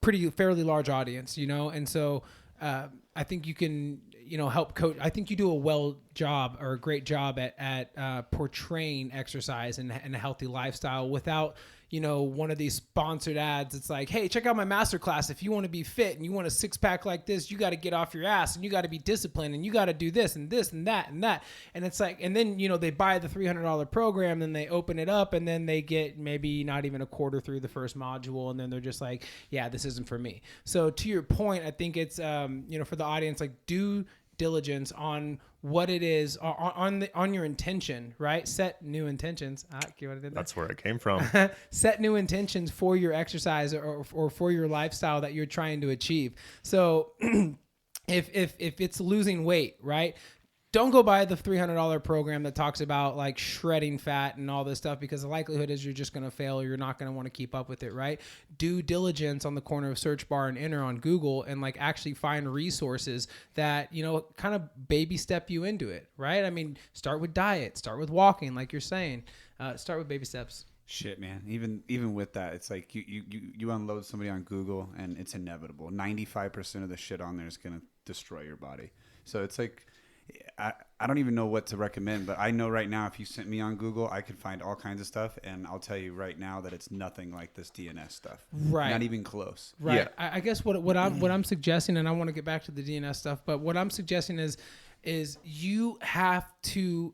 pretty fairly large audience, and so I think you can help coach. I think you do a great job at portraying exercise and a healthy lifestyle without one of these sponsored ads. It's like, hey, check out my masterclass. If you want to be fit and you want a 6-pack like this, you got to get off your ass and you got to be disciplined and you got to do this and this and that and that. And it's like, and then, they buy the $300 program, then they open it up and then they get maybe not even a quarter through the first module. And then they're just like, yeah, this isn't for me. So to your point, I think it's, for the audience, like do diligence on what it is on your intention, right? Set new intentions. That's where it came from. Set new intentions for your exercise or for your lifestyle that you're trying to achieve. So if it's losing weight, right? Don't go buy the $300 program that talks about like shredding fat and all this stuff, because the likelihood is you're just going to fail or you're not going to want to keep up with it, right? Due diligence on the corner of search bar and enter on Google and like actually find resources that, kind of baby step you into it, right? I mean, start with diet, start with walking, like you're saying, start with baby steps. Shit, man. Even with that, it's like you unload somebody on Google and it's inevitable. 95% of the shit on there is going to destroy your body. So it's like, I don't even know what to recommend, but I know right now if you sent me on Google, I could find all kinds of stuff, and I'll tell you right now that it's nothing like this DNS stuff. Right. Not even close. Right. Yeah. I guess what I'm suggesting, and I want to get back to the DNS stuff, but what I'm suggesting is you have to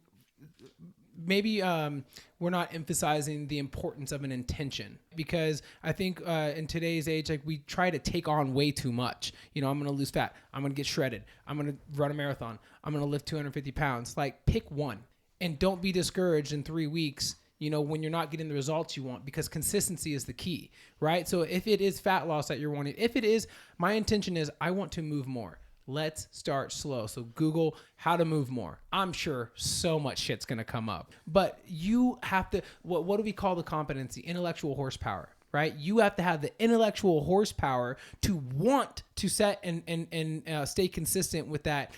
maybe we're not emphasizing the importance of an intention, because I think in today's age, like, we try to take on way too much. You know, I'm going to lose fat. I'm going to get shredded. I'm going to run a marathon. I'm going to lift 250 pounds. Like, pick one, and don't be discouraged in 3 weeks, you know, when you're not getting the results you want, because consistency is the key, right? So if it is fat loss that you're wanting, if it is, my intention is I want to move more. Let's start slow. So Google how to move more. I'm sure so much shit's going to come up, but you have to, what do we call the competency? Intellectual horsepower, right? You have to have the intellectual horsepower to want to set and stay consistent with that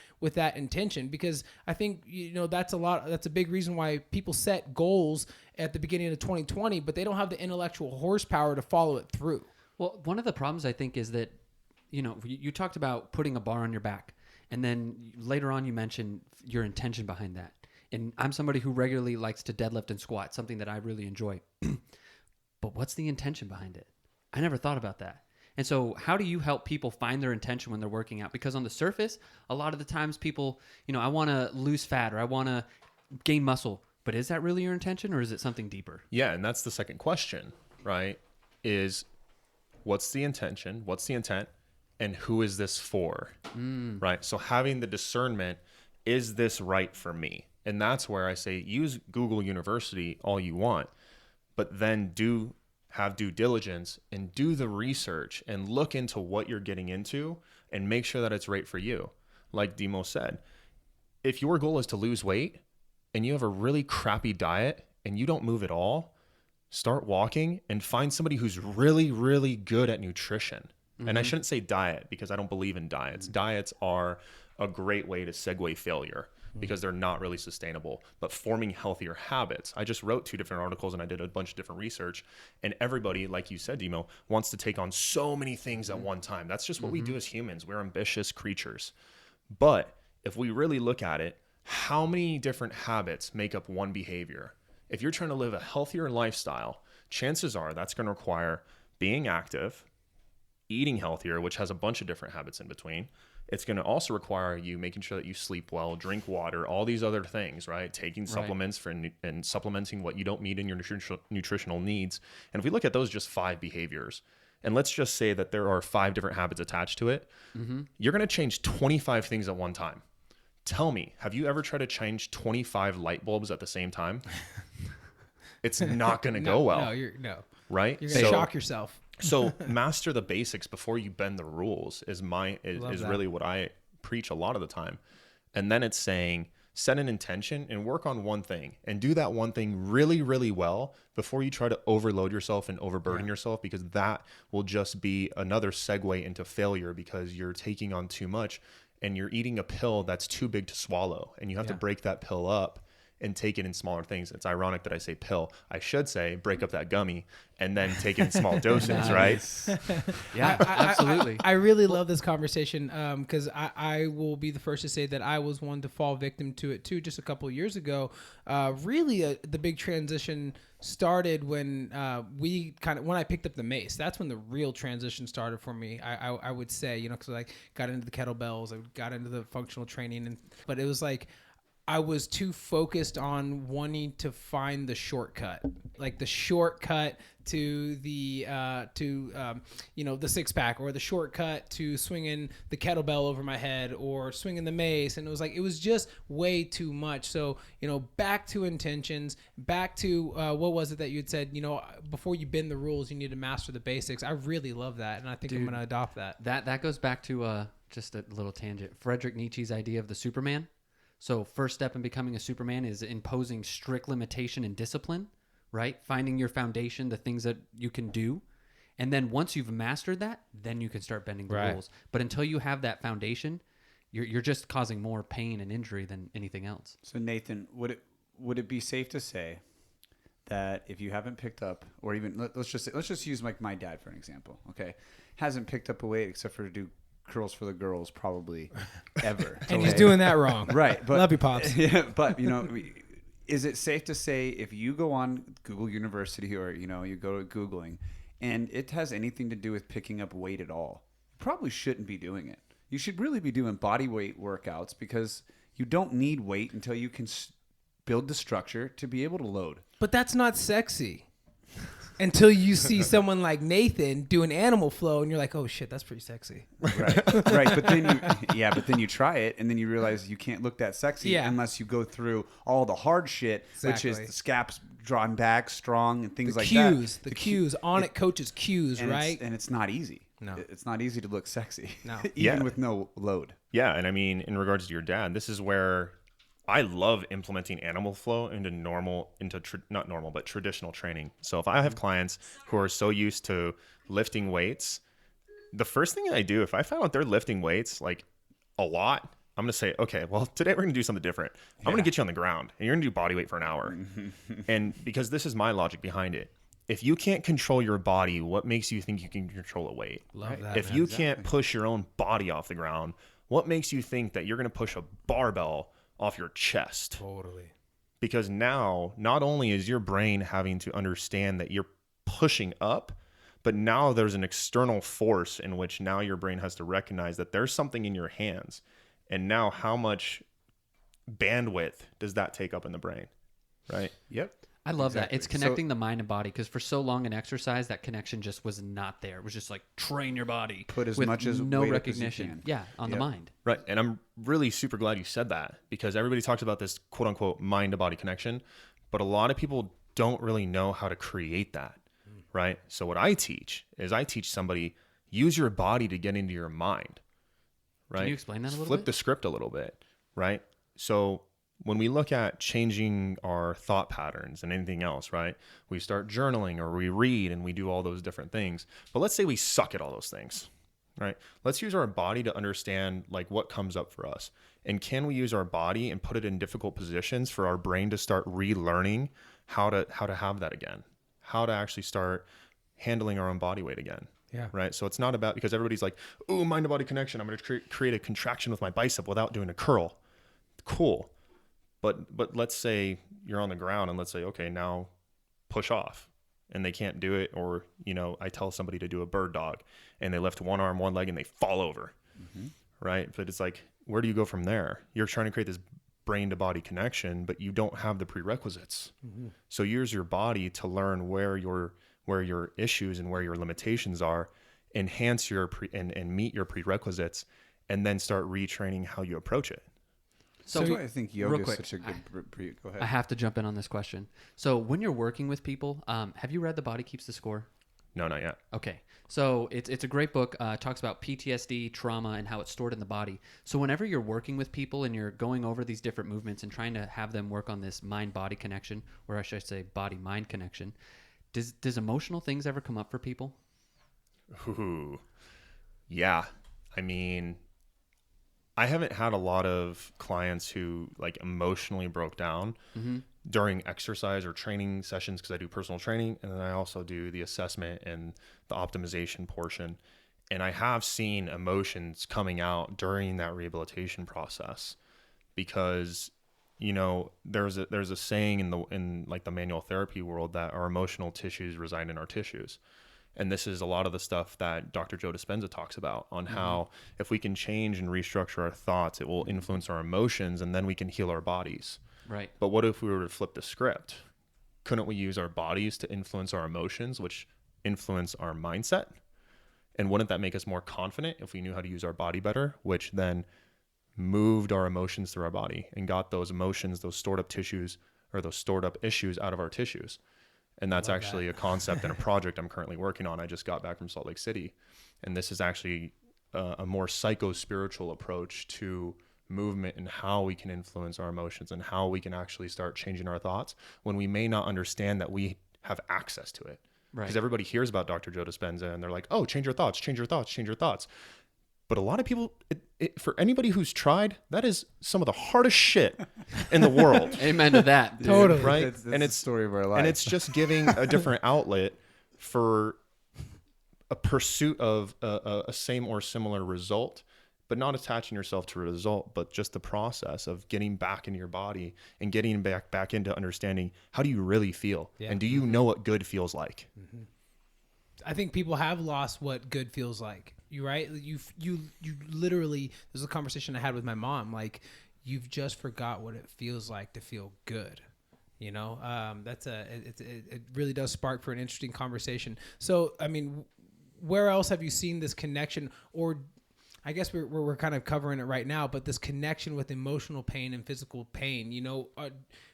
intention, because I think, you know, that's a big reason why people set goals at the beginning of 2020, but they don't have the intellectual horsepower to follow it through. Well, one of the problems I think is that, you know, you talked about putting a bar on your back, and then later on you mentioned your intention behind that. And I'm somebody who regularly likes to deadlift and squat, something that I really enjoy. But what's the intention behind it? I never thought about that. And so how do you help people find their intention when they're working out? Because on the surface, a lot of the times people, you know, I want to lose fat or I want to gain muscle. But is that really your intention, or is it something deeper? Yeah, and that's the second question, right? Is what's the intention? What's the intent? And who is this for, right? So having the discernment, is this right for me? And that's where I say use Google University all you want, but then do have due diligence and do the research and look into what you're getting into and make sure that it's right for you. Like Demo said, if your goal is to lose weight and you have a really crappy diet and you don't move at all, start walking and find somebody who's really, really good at nutrition. And I shouldn't say diet, because I don't believe in diets. Diets are a great way to segue failure because they're not really sustainable. But forming healthier habits, I just wrote 2 different articles and I did a bunch of different research. And everybody, like you said, Demo, wants to take on so many things at one time. That's just what we do as humans. We're ambitious creatures. But if we really look at it, how many different habits make up one behavior? If you're trying to live a healthier lifestyle, chances are that's going to require being active, eating healthier, which has a bunch of different habits in between. It's going to also require you making sure that you sleep well, drink water, all these other things, right? Taking supplements and supplementing what you don't need in your nutritional needs. And if we look at those just 5 behaviors, and let's just say that there are 5 different habits attached to it, you're going to change 25 things at one time. Tell me, have you ever tried to change 25 light bulbs at the same time? It's not going to go well. No. Right? You're going to shock yourself. So master the basics before you bend the rules is really what I preach a lot of the time. And then it's saying, set an intention and work on one thing and do that one thing really, really well before you try to overload yourself and overburden yourself, because that will just be another segue into failure, because you're taking on too much and you're eating a pill that's too big to swallow, and you have to break that pill up and take it in smaller things. It's ironic that I say pill. I should say break up that gummy and then take it in small doses, right? Yeah, absolutely. I really love this conversation because I will be the first to say that I was one to fall victim to it too just a couple of years ago. The big transition started when when I picked up the mace. That's when the real transition started for me. I would say, you know, because I got into the kettlebells, I got into the functional training, but it was like I was too focused on wanting to find the shortcut, like the shortcut to the the 6-pack, or the shortcut to swinging the kettlebell over my head or swinging the mace. And it was just way too much. So, you know, back to intentions, back to what was it that you had said, you know, before you bend the rules, you need to master the basics. I really love that. And I think I'm going to adopt that. That goes back to just a little tangent. Friedrich Nietzsche's idea of the Superman. So first step in becoming a Superman is imposing strict limitation and discipline, right? Finding your foundation, the things that you can do. And then once you've mastered that, then you can start bending the rules. But until you have that foundation, you're just causing more pain and injury than anything else. So Nathan, would it be safe to say that if you haven't picked up, or even let's just use like my dad for an example, okay? Hasn't picked up a weight except for to do curls for the girls probably ever. And he's doing that wrong. Right. But, love you, Pops. Yeah, but, you know, is it safe to say if you go on Google University, or, you know, you go to Googling and it has anything to do with picking up weight at all, you probably shouldn't be doing it. You should really be doing body weight workouts, because you don't need weight until you can build the structure to be able to load. But that's not sexy. Until you see someone like Nathan do an animal flow, and you're like, "Oh shit, that's pretty sexy." Right, right. But then you try it, and then you realize you can't look that sexy unless you go through all the hard shit, which is the scaps drawn back, strong, and things like that. The cues, coaches' cues, right? And it's not easy. No, it's not easy to look sexy. No, even with no load. Yeah, and I mean, in regards to your dad, this is where I love implementing animal flow into traditional training. So if I have clients who are so used to lifting weights, the first thing I do, if I find out they're lifting weights like a lot, I'm going to say, okay, well, today we're going to do something different. I'm going to get you on the ground and you're going to do body weight for an hour. And because this is my logic behind it. If you can't control your body, what makes you think you can control a weight? Love that. If you can't push your own body off the ground, what makes you think that you're going to push a barbell off your chest? Totally. Because now, not only is your brain having to understand that you're pushing up, but now there's an external force in which now your brain has to recognize that there's something in your hands. And now how much bandwidth does that take up in the brain? Right? Yep. I love that. It's connecting the mind and body, because for so long in exercise, that connection just was not there. It was just like, train your body. Put as with much as no weight recognition. up as you can. On the mind. Right. And I'm really super glad you said that, because everybody talks about this quote unquote mind to body connection, but a lot of people don't really know how to create that. Right. So what I teach somebody, use your body to get into your mind. Right. Can you explain that a little Flip bit? the script a little bit. Right. So when we look at changing our thought patterns and anything else, right, we start journaling or we read and we do all those different things. But let's say we suck at all those things, right? Let's use our body to understand like what comes up for us. And can we use our body and put it in difficult positions for our brain to start relearning how to have that again, how to actually start handling our own body weight again. Yeah. Right. So it's not about, because everybody's like, oh, mind to body connection, I'm going to create a contraction with my bicep without doing a curl. Cool. But let's say you're on the ground and let's say, okay, now push off, and they can't do it. Or, I tell somebody to do a bird dog and they lift one arm, one leg, and they fall over. Mm-hmm. Right. But it's like, where do you go from there? You're trying to create this brain to body connection, but you don't have the prerequisites. Mm-hmm. So use your body to learn where your issues and where your limitations are, enhance your and meet your prerequisites, and then start retraining how you approach it. So that's why I think yoga is such a good. Go ahead. I have to jump in on this question. So when you're working with people, have you read The Body Keeps the Score? No, not yet. Okay. So it's a great book. Talks about PTSD, trauma, and how it's stored in the body. So whenever you're working with people and you're going over these different movements and trying to have them work on this mind-body connection, or I should say body-mind connection, does emotional things ever come up for people? Ooh. Yeah. I mean, I haven't had a lot of clients who like emotionally broke down during exercise or training sessions, because I do personal training and then I also do the assessment and the optimization portion. And I have seen emotions coming out during that rehabilitation process, because there's a saying in like the manual therapy world that our emotional tissues reside in our tissues. And this is a lot of the stuff that Dr. Joe Dispenza talks about on how if we can change and restructure our thoughts, it will influence our emotions, and then we can heal our bodies. Right. But what if we were to flip the script? Couldn't we use our bodies to influence our emotions, which influence our mindset? And wouldn't that make us more confident if we knew how to use our body better, which then moved our emotions through our body and got those emotions, those stored up tissues or those stored up issues out of our tissues? And that's actually a concept and a project I'm currently working on. I just got back from Salt Lake City, and this is actually a more psycho-spiritual approach to movement and how we can influence our emotions and how we can actually start changing our thoughts when we may not understand that we have access to it. Right. Because everybody hears about Dr. Joe Dispenza and they're like, oh, change your thoughts, change your thoughts, change your thoughts. But a lot of people, for anybody who's tried, that is some of the hardest shit in the world. Amen to that. Totally. Right? That's and it's the story of our life. And it's just giving a different outlet for a pursuit of a same or similar result, but not attaching yourself to a result, but just the process of getting back into your body and getting back into understanding, how do you really feel? Yeah. And do you know what good feels like? Mm-hmm. I think people have lost what good feels like. You right? You literally, there's a conversation I had with my mom. Like, you've just forgot what it feels like to feel good. You know, it really does spark for an interesting conversation. So, I mean, where else have you seen this connection, or I guess we're kind of covering it right now, but this connection with emotional pain and physical pain, you know,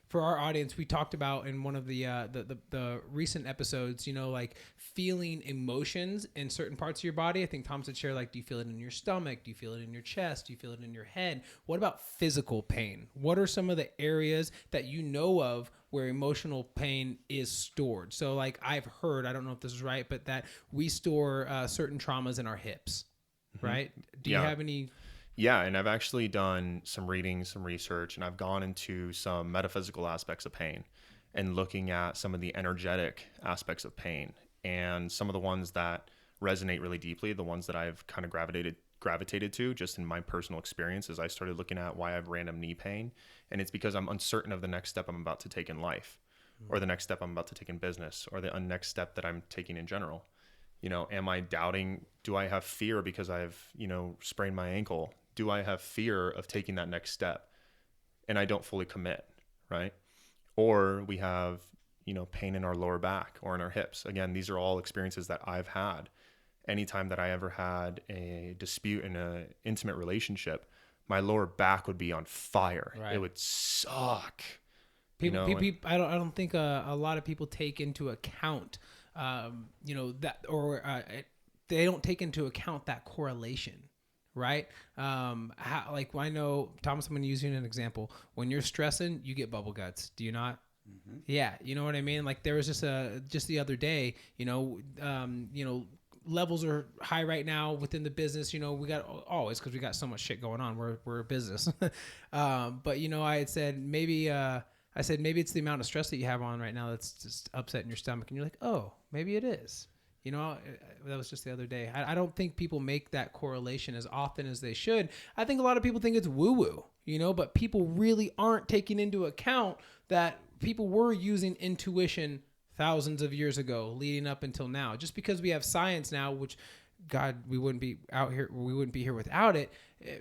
for our audience, we talked about in one of the recent episodes, you know, like feeling emotions in certain parts of your body. I think Tom said share, like, do you feel it in your stomach? Do you feel it in your chest? Do you feel it in your head? What about physical pain? What are some of the areas that you know of where emotional pain is stored? So like I've heard, I don't know if this is right, but that we store certain traumas in our hips. Right? Do you have any? Yeah, and I've actually done some reading, some research, and I've gone into some metaphysical aspects of pain and looking at some of the energetic aspects of pain, and some of the ones that resonate really deeply, the ones that I've kind of gravitated to just in my personal experiences. I started looking at why I have random knee pain, and it's because I'm uncertain of the next step I'm about to take in life, or the next step I'm about to take in business, or the next step that I'm taking in general. You know, am I doubting? Do I have fear because I've, you know, sprained my ankle? Do I have fear of taking that next step and I don't fully commit, right? Or we have, you know, pain in our lower back or in our hips. Again, these are all experiences that I've had. Anytime that I ever had a dispute in an intimate relationship, my lower back would be on fire. Right. It would suck. People, I don't think a lot of people take into account you know, that, or they don't take into account that correlation, right? How, like, I know, Thomas, I'm going to use you as an example. When you're stressing, you get bubble guts. Do you not? Mm-hmm. Yeah. You know what I mean? Like, there was just the other day, you know, levels are high right now within the business. You know, we got always, because we got so much shit going on. We're a business. But, you know, I said maybe it's the amount of stress that you have on right now that's just upsetting your stomach. And you're like, oh, maybe it is. You know, that was just the other day. I don't think people make that correlation as often as they should. I think a lot of people think it's woo-woo, you know, but people really aren't taking into account that people were using intuition thousands of years ago leading up until now. Just because we have science now, which, God, we wouldn't be here without it.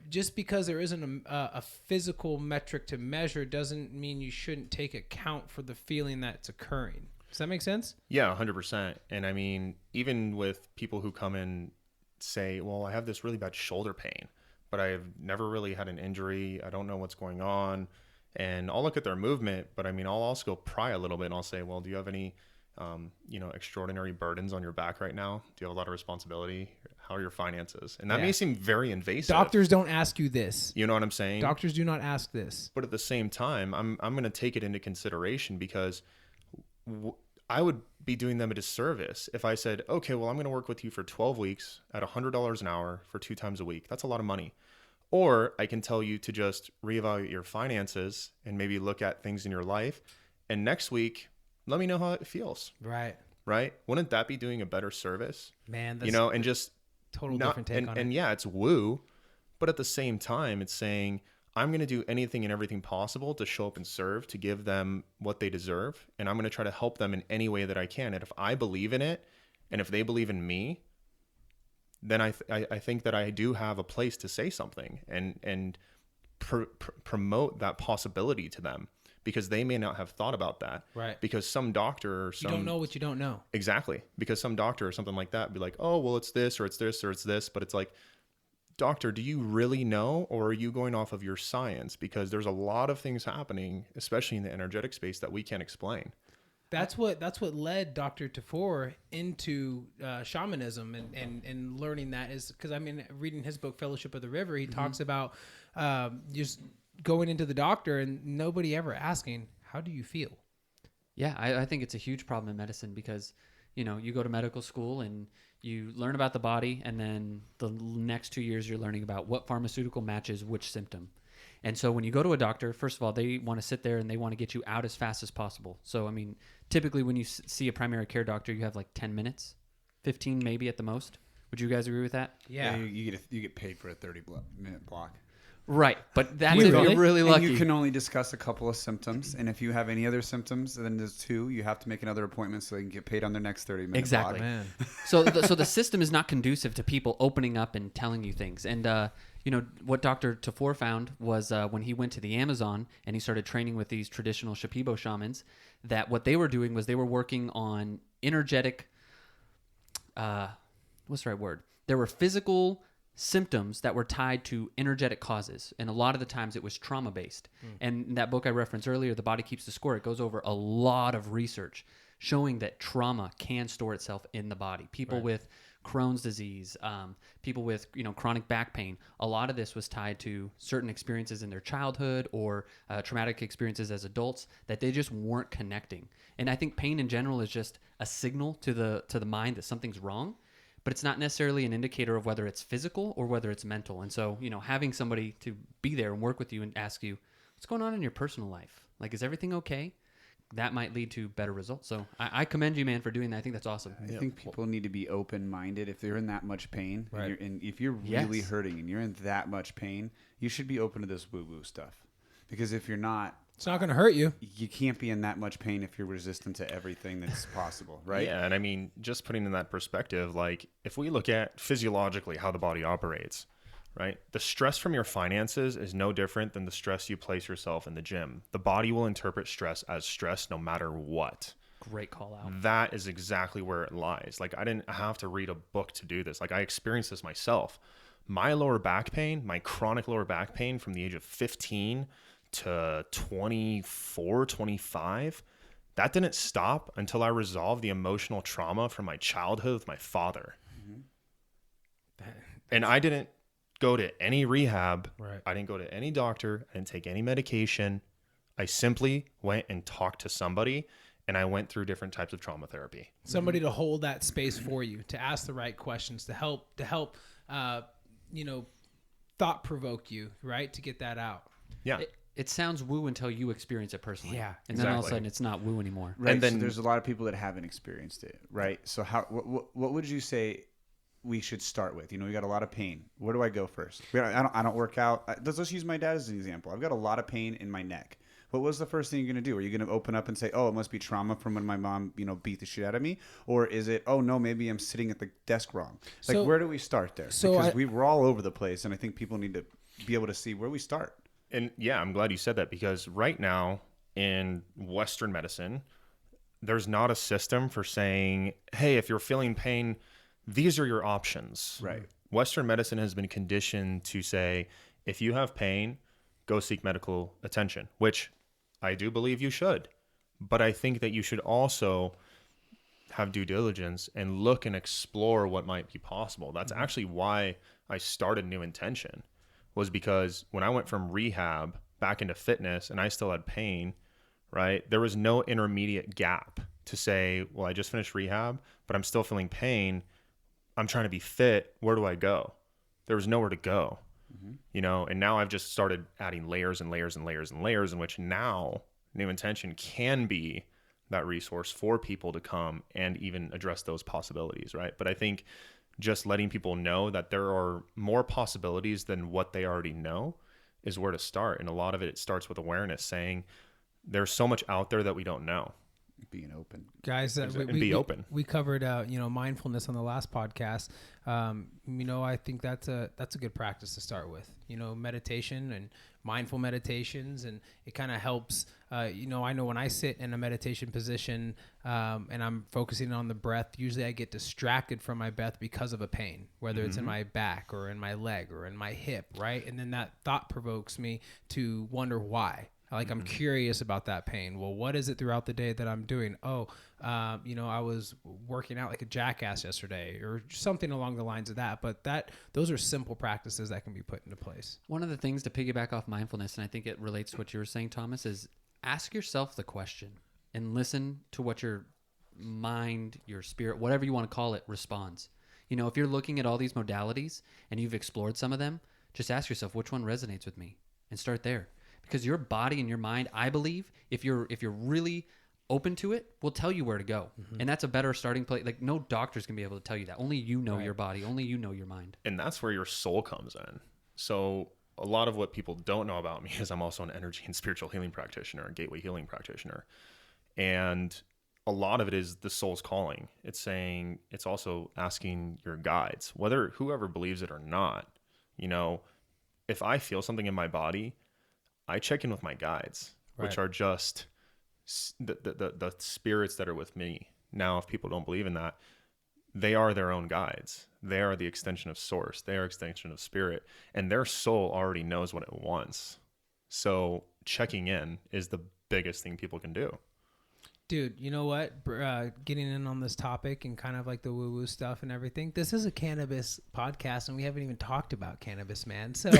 Just because there isn't a physical metric to measure doesn't mean you shouldn't take account for the feeling that's occurring. Does that make sense? Yeah, 100%. And I mean, even with people who come in say, well, I have this really bad shoulder pain, but I've never really had an injury. I don't know what's going on. And I'll look at their movement, but I mean, I'll also go pry a little bit and I'll say, well, do you have any extraordinary burdens on your back right now? Do you have a lot of responsibility? How are your finances? And that may seem very invasive. Doctors don't ask you this. You know what I'm saying? Doctors do not ask this. But at the same time, I'm going to take it into consideration, because I would be doing them a disservice if I said, okay, well, I'm going to work with you for 12 weeks at $100 an hour for 2 times a week. That's a lot of money. Or I can tell you to just reevaluate your finances and maybe look at things in your life. And next week, let me know how it feels. Right. Right. Wouldn't that be doing a better service? Man, that's, you know, and just total different take on it. And yeah, it's woo, but at the same time, it's saying, I'm going to do anything and everything possible to show up and serve, to give them what they deserve. And I'm going to try to help them in any way that I can. And if I believe in it, and if they believe in me, then I think that I do have a place to say something and promote that possibility to them, because they may not have thought about that. Right. Because some doctor or some... You don't know what you don't know. Exactly. Because some doctor or something like that would be like, oh, well, it's this or it's this or it's this. But it's like, doctor, do you really know, or are you going off of your science? Because there's a lot of things happening, especially in the energetic space, that we can't explain. That's what led Dr. Tafur into shamanism and learning that, is because, I mean, reading his book Fellowship of the River, he talks about just going into the doctor and nobody ever asking, how do you feel? Yeah, I think it's a huge problem in medicine, because, you know, you go to medical school and you learn about the body, and then the next 2 years you're learning about what pharmaceutical matches which symptom. And so when you go to a doctor, first of all, they want to sit there and they want to get you out as fast as possible. So, I mean, typically when you see a primary care doctor, you have like 10 minutes, 15 maybe at the most. Would you guys agree with that? Yeah. You get paid for a 30-minute block. Right, but that's if you're really lucky. And you can only discuss a couple of symptoms, and if you have any other symptoms, then there's 2. You have to make another appointment so they can get paid on their next 30-minute exactly. block. So the system is not conducive to people opening up and telling you things. And you know, what Dr. Tafur found was when he went to the Amazon and he started training with these traditional Shipibo shamans, that what they were doing was they were working on energetic, what's the right word? There were physical symptoms that were tied to energetic causes. And a lot of the times it was trauma-based. And in that book I referenced earlier, The Body Keeps the Score, it goes over a lot of research showing that trauma can store itself in the body. People with Crohn's disease, people with, you know, chronic back pain. A lot of this was tied to certain experiences in their childhood or traumatic experiences as adults that they just weren't connecting. And I think pain in general is just a signal to the mind that something's wrong, but it's not necessarily an indicator of whether it's physical or whether it's mental. And so, you know, having somebody to be there and work with you and ask you, what's going on in your personal life? Like, is everything okay? That might lead to better results. So I commend you, man, for doing that. I think that's awesome. I think people need to be open-minded. If they're in that much pain, Right. and if you're really hurting and you're in that much pain, you should be open to this woo-woo stuff. Because if you're not, It's not going to hurt you. you can't be in that much pain if you're resistant to everything that's possible, right? Yeah, and I mean, just putting in that perspective, like if we look at physiologically how the body operates, right? The stress from your finances is no different than the stress you place yourself in the gym. The body will interpret stress as stress no matter what. Great call out. That is exactly where it lies. Like I didn't have to read a book to do this. Like I experienced this myself. My lower back pain, my chronic lower back pain from the age of 15 to 24, 25, that didn't stop until I resolved the emotional trauma from my childhood with my father. And I didn't go to any rehab. Right. I didn't go to any doctor. I didn't take any medication. I simply went and talked to somebody, and I went through different types of trauma therapy. Somebody to hold that space for you, to ask the right questions, to help, you know, thought provoke you, right? To get that out. Yeah. It sounds woo until you experience it personally. Yeah, And then all of a exactly. sudden it's not woo anymore. Right. And then- so there's a lot of people that haven't experienced it, right? So what would you say we should start with? You know, we got a lot of pain. Where do I go first? I don't work out. Let's use my dad as an example. I've got a lot of pain in my neck. What was the first thing you're going to do? Are you going to open up and say, oh, it must be trauma from when my mom, you know, beat the shit out of me? Or is it, oh, no, maybe I'm sitting at the desk wrong? Like, So- where do we start there? so because I- we're all over the place, and I think people need to be able to see where we start. And yeah, I'm glad you said that because right now in Western medicine, there's not a system for saying, hey, if you're feeling pain, these are your options. Right. Western medicine has been conditioned to say, if you have pain, go seek medical attention, which I do believe you should. But I think that you should also have due diligence and look and explore what might be possible. That's actually why I started New Intention, was because when I went from rehab back into fitness and I still had pain, right? There was no intermediate gap to say, well, I just finished rehab, but I'm still feeling pain. I'm trying to be fit. Where do I go? There was nowhere to go, you know? And now I've just started adding layers and layers and layers and layers, in which now New Intention can be that resource for people to come and even address those possibilities, right? But I think just letting people know that there are more possibilities than what they already know is where to start. And a lot of it starts with awareness, saying there's so much out there that we don't know. Being open. Guys, And be open. We covered, you know, mindfulness on the last podcast. You know, I think that's a good practice to start with. You know, meditation and mindful meditations, and it kind of helps. You know, I know when I sit in a meditation position and I'm focusing on the breath, usually I get distracted from my breath because of a pain, whether it's in my back or in my leg or in my hip, right? And then that thought provokes me to wonder why. Like, I'm curious about that pain. Well, what is it throughout the day that I'm doing? Oh, you know, I was working out like a jackass yesterday, or something along the lines of that. But those are simple practices that can be put into place. One of the things to piggyback off mindfulness, and I think it relates to what you were saying, Thomas, is ask yourself the question and listen to what your mind, your spirit, whatever you want to call it, responds. You know, if you're looking at all these modalities and you've explored some of them, just ask yourself, which one resonates with me? And start there. Because your body and your mind, I believe, if you're really open to it, will tell you where to go. And that's a better starting place. Like, no doctor's going to be able to tell you that. Only you know your body. Only you know your mind. And that's where your soul comes in. So a lot of what people don't know about me is I'm also an energy and spiritual healing practitioner, a gateway healing practitioner. And a lot of it is the soul's calling. It's saying, it's also asking your guides, whoever believes it or not, you know, if I feel something in my body, I check in with my guides, which are just the spirits that are with me. Now, if people don't believe in that, they are their own guides. They are the extension of source. They are extension of spirit, and their soul already knows what it wants. So checking in is the biggest thing people can do. Dude, you know what? Getting in on this topic and kind of like the woo-woo stuff and everything. This is a cannabis podcast, and we haven't even talked about cannabis, man. So,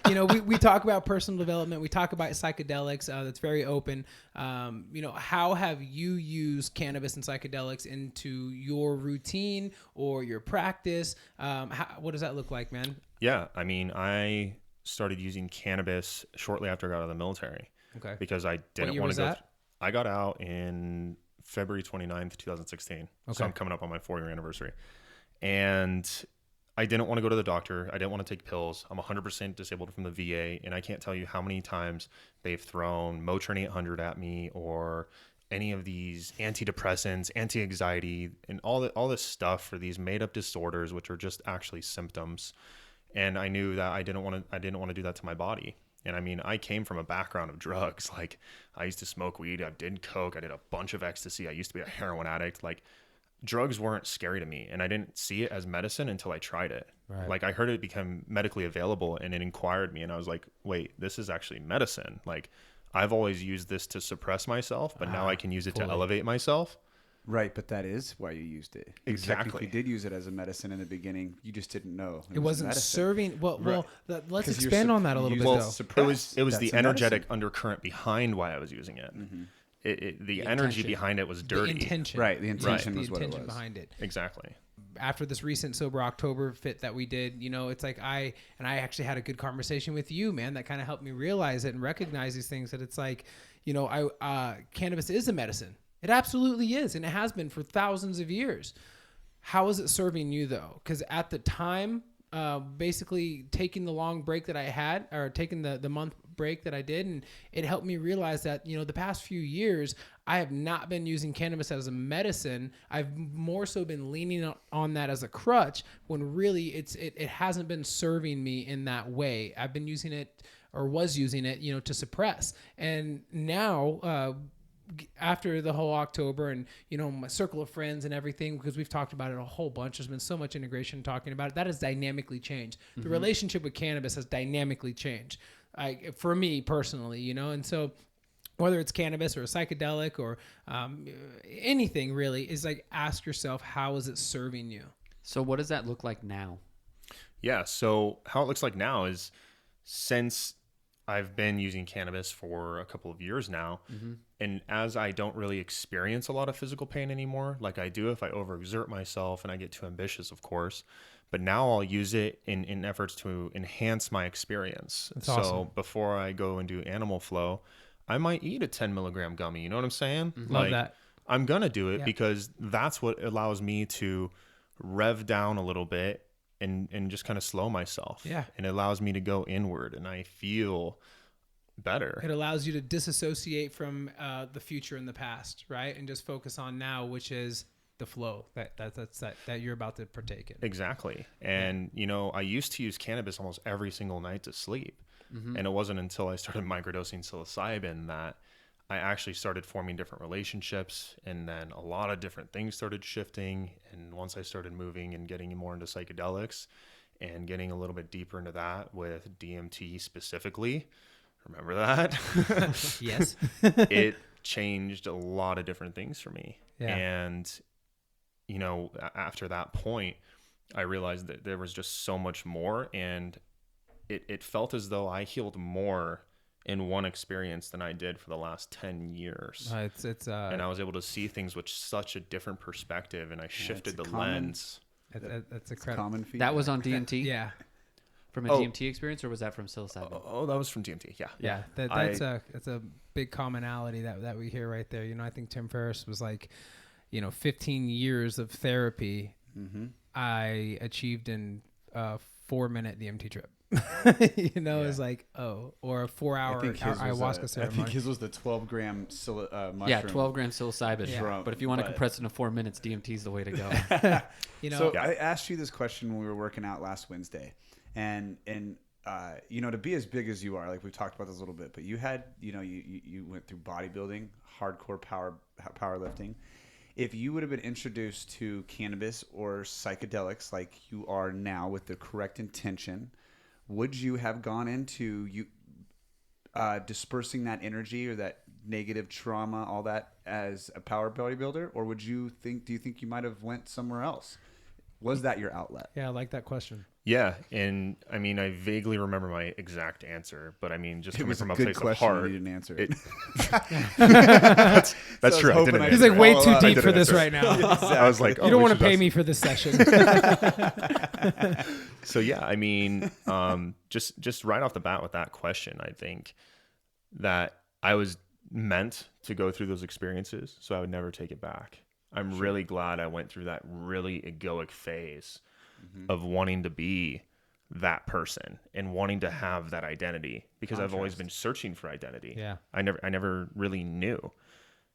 you know, we talk about personal development. We talk about psychedelics. That's very open. You know, how have you used cannabis and psychedelics into your routine or your practice? What does that look like, man? Yeah, I mean, I started using cannabis shortly after I got out of the military. Okay. Because I didn't want to go. I got out in February 29th, 2016. Okay. So I'm coming up on my 4-year anniversary. And I didn't want to go to the doctor. I didn't want to take pills. I'm 100% disabled from the VA. And I can't tell you how many times they've thrown Motrin 800 at me or any of these antidepressants, anti-anxiety, and all this stuff for these made up disorders, which are just actually symptoms. And I knew that I didn't want to do that to my body. And I mean, I came from a background of drugs. Like, I used to smoke weed. I did coke. I did a bunch of ecstasy. I used to be a heroin addict. Like, drugs weren't scary to me. And I didn't see it as medicine until I tried it. Right. Like, I heard it become medically available, and it inquired me. And I was like, wait, this is actually medicine. Like, I've always used this to suppress myself, but now I can use it to elevate myself. Right, but that is why you used it. Exactly. You did use it as a medicine in the beginning. You just didn't know. It wasn't medicine. Serving. Well, let's expand on that a little bit, though. It was the energetic undercurrent behind why I was using it. Mm-hmm. The energy behind it was dirty. The intention. Right, the intention was what it was. The intention behind it. Exactly. After this recent Sober October fit that we did, you know, it's like I actually had a good conversation with you, man, that kind of helped me realize it and recognize these things, that it's like, you know, cannabis is a medicine. It absolutely is, and it has been for thousands of years. How is it serving you, though? Because at the time, basically taking the long break that I had, or taking the month break that I did, and it helped me realize that, you know, the past few years, I have not been using cannabis as a medicine. I've more so been leaning on that as a crutch, when really it hasn't been serving me in that way. I've been using it, or was using it, you know, to suppress. And now, after the whole October, and, you know, my circle of friends and everything, because we've talked about it a whole bunch, there's been so much integration talking about it, that has dynamically changed. Mm-hmm. The relationship with cannabis has dynamically changed, for me personally, you know. And so whether it's cannabis or a psychedelic or anything really, is like, ask yourself, how is it serving you? So what does that look like now? Yeah, so how it looks like now is, since I've been using cannabis for a couple of years now, and as I don't really experience a lot of physical pain anymore, like I do if I overexert myself and I get too ambitious, of course, but now I'll use it in efforts to enhance my experience. That's awesome. So before I go and do animal flow, I might eat a 10 milligram gummy. You know what I'm saying? Mm-hmm. Love that. I'm going to do it because that's what allows me to rev down a little bit and just kind of slow myself. Yeah. And it allows me to go inward, and I feel better. It allows you to disassociate from the future and the past, right? And just focus on now, which is the flow that you're about to partake in. Exactly. And, you know, I used to use cannabis almost every single night to sleep. Mm-hmm. And it wasn't until I started microdosing psilocybin that I actually started forming different relationships, and then a lot of different things started shifting. And once I started moving and getting more into psychedelics and getting a little bit deeper into that with DMT specifically, remember that? Yes. It changed a lot of different things for me. Yeah. And, you know, after that point, I realized that there was just so much more, and it felt as though I healed more in one experience than I did for the last 10 years. And I was able to see things with such a different perspective, and I shifted the lens. That's a common feedback. That was on DMT? Yeah. From a DMT experience, or was that from psilocybin? Oh, that was from DMT. Yeah. That's a big commonality that we hear right there. You know, I think Tim Ferriss was like, you know, 15 years of therapy. Mm-hmm. I achieved in a 4-minute DMT trip. You know, it's like, or a 4-hour ayahuasca ceremony. I think his was the 12-gram mushroom. Yeah, 12-gram psilocybin. Yeah. But if you want to compress it into 4 minutes, DMT is the way to go. You know, so I asked you this question when we were working out last Wednesday, and to be as big as you are, like we've talked about this a little bit, but you had, you went through bodybuilding, hardcore powerlifting. If you would have been introduced to cannabis or psychedelics like you are now with the correct intention, would you have gone into dispersing that energy or that negative trauma, all that, as a power bodybuilder? Or do you think you might have went somewhere else? Was that your outlet? Yeah, I like that question. Yeah, and I mean, I vaguely remember my exact answer, but I mean, just It coming was from a a good place question. of heart. You didn't answer it. That's true. I didn't He's answer like it. way too I deep didn't for this answer right it. now. I was like, You don't we want to should pay just- me for this session. So yeah, I mean, just right off the bat with that question, I think that I was meant to go through those experiences, so I would never take it back. I'm really glad I went through that really egoic phase of wanting to be that person and wanting to have that identity, because I've always been searching for identity. Yeah. I never really knew.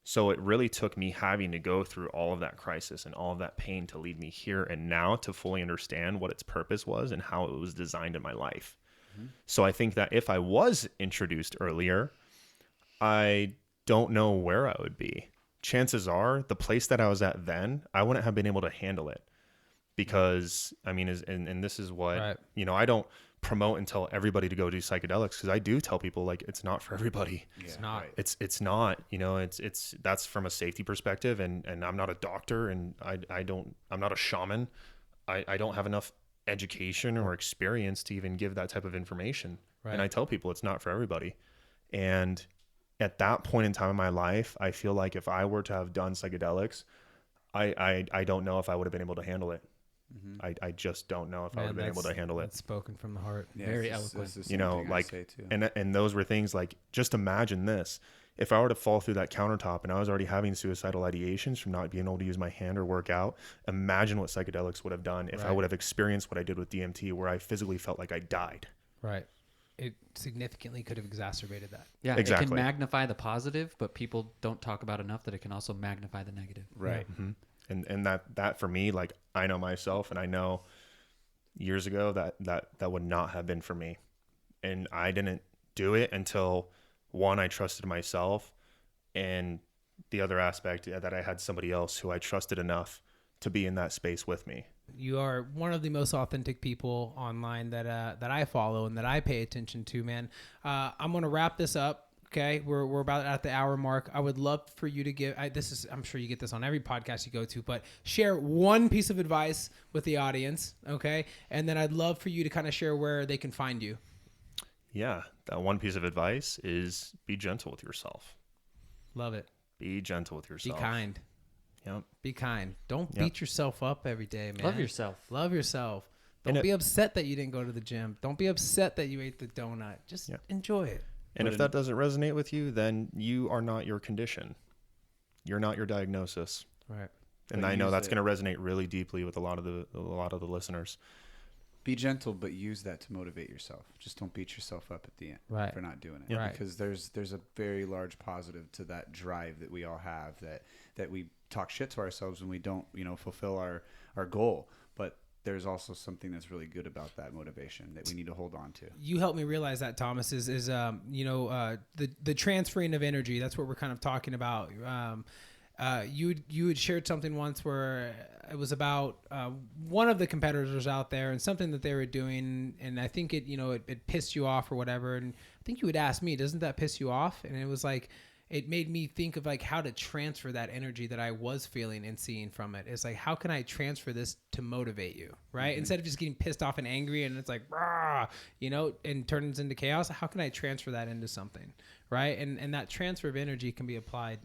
So it really took me having to go through all of that crisis and all of that pain to lead me here and now to fully understand what its purpose was and how it was designed in my life. So I think that if I was introduced earlier, I don't know where I would be. Chances are the place that I was at then, I wouldn't have been able to handle it, because I mean, and this is what, Right. I don't promote and tell everybody to go do psychedelics, because I do tell people, like, it's not for everybody. It's not. Right. It's not, it's that's from a safety perspective, and I'm not a doctor, and I'm not a shaman. I don't have enough education or experience to even give that type of information. Right. And I tell people it's not for everybody. And at that point in time in my life, I feel like if I were to have done psychedelics, I don't know if I would have been able to handle it. I just don't know if I would have been able to handle it. That's spoken from the heart. Yeah, Very this eloquent. is You know, something I like, say too. and those were things like, just imagine this. If I were to fall through that countertop and I was already having suicidal ideations from not being able to use my hand or work out, imagine what psychedelics would have done if I Right. would have experienced what I did with DMT, where I physically felt like I died. Right. It significantly could have exacerbated that. Yeah, it Exactly. can magnify the positive, but people don't talk about enough that it can also magnify the negative. Right. And that for me, like, I know myself, and I know years ago that would not have been for me. And I didn't do it until, one, I trusted myself, and the other aspect, that I had somebody else who I trusted enough to be in that space with me. You are one of the most authentic people online that I follow and that I pay attention to, man. I'm gonna wrap this up. Okay, we're about at the hour mark. I would love for you to give. I'm sure you get this on every podcast you go to, but share one piece of advice with the audience. Okay, and then I'd love for you to kind of share where they can find you. Yeah, that one piece of advice is be gentle with yourself. Love it. Be gentle with yourself. Be kind. Yep. Be kind. Don't Yep. beat yourself up every day, man. Love yourself. Love yourself. And Don't be upset that you didn't go to the gym. Don't be upset that you ate the donut. Just Yeah. enjoy it. And if that doesn't resonate with you, then you are not your condition. You're not your diagnosis. Right. And But I know use that's it. going to resonate really deeply with a lot of the listeners. Be gentle, but use that to motivate yourself. Just don't beat yourself up at the end Right. for not doing it. Yeah. Right. Because there's a very large positive to that drive that we all have, that we talk shit to ourselves when we don't, fulfill our goal. But there's also something that's really good about that motivation that we need to hold on to. You helped me realize that, Thomas, is the transferring of energy. That's what we're kind of talking about. You had shared something once where it was about one of the competitors out there and something that they were doing, and I think it pissed you off or whatever. And I think you would ask me, doesn't that piss you off? And it was like, it made me think of like how to transfer that energy that I was feeling and seeing from it. It's like, how can I transfer this to motivate you, right? Instead of just getting pissed off and angry and it's like, rah, and turns into chaos. How can I transfer that into something, right? And that transfer of energy can be applied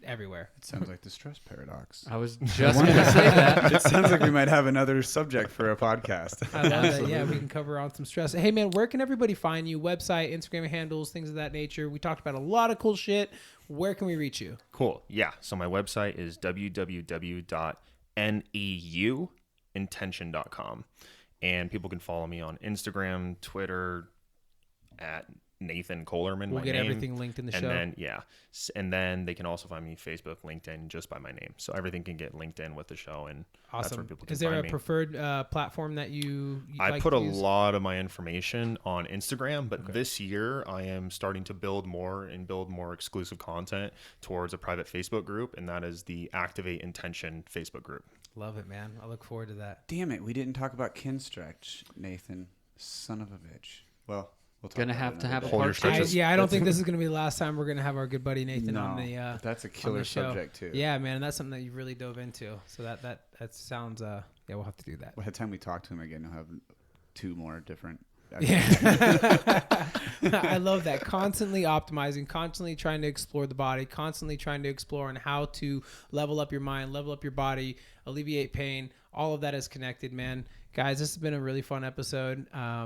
everywhere. It sounds like the stress paradox. I was just going to say that. It sounds like we might have another subject for a podcast. I love that. Yeah, we can cover on some stress. Hey, man, where can everybody find you? Website, Instagram handles, things of that nature. We talked about a lot of cool shit. Where can we reach you? Cool. Yeah. So my website is www.neuintention.com. And people can follow me on Instagram, Twitter, at Nathan Kohlerman. We'll my get name. everything linked in the and show. Then, and then they can also find me Facebook, LinkedIn, just by my name. So everything can get linked in with the show, and that's where Awesome. people can Is there find a me. preferred platform that you I like put to a use? lot of my information on Instagram, but this year I am starting to build more exclusive content towards a private Facebook group, and that is the Activate Intention Facebook group. Love it, man. I look forward to that. Damn it, we didn't talk about kin stretch, Nathan. Son of a bitch. Well, we'll talk Gonna about have it to another have a day. Hold your part two. stretches. I don't think this is going to be the last time we're going to have our good buddy Nathan on the but that's a on killer the show. subject too. Yeah, man, and that's something that you really dove into. So that sounds yeah, we'll have to do that. By the time we talk to him again, he'll have 2 more different. Yeah. I love that. Constantly optimizing, constantly trying to explore the body, constantly trying to explore on how to level up your mind, level up your body, alleviate pain. All of that is connected, man. Guys, this has been a really fun episode.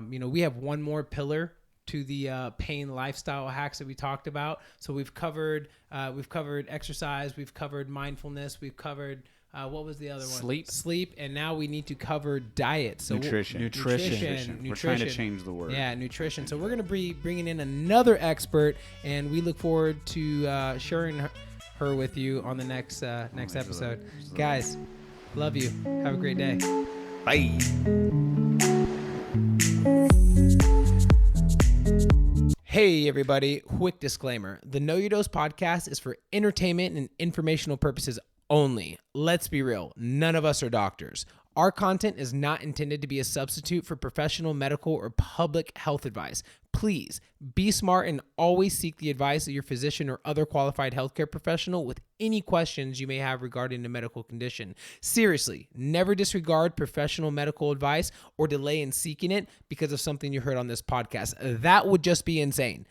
We have one more pillar to the pain lifestyle hacks that we talked about. So we've covered exercise, we've covered mindfulness, we've covered what was the other one? Sleep, and now we need to cover diet. So Nutrition. We're trying to change the word. Yeah, nutrition. So we're going to be bringing in another expert, and we look forward to sharing her with you on the next episode. Guys, love you. Have a great day. Bye. Hey everybody, quick disclaimer. The Know Your Dose podcast is for entertainment and informational purposes only. Let's be real, none of us are doctors. Our content is not intended to be a substitute for professional medical or public health advice. Please be smart and always seek the advice of your physician or other qualified healthcare professional with any questions you may have regarding a medical condition. Seriously, never disregard professional medical advice or delay in seeking it because of something you heard on this podcast. That would just be insane.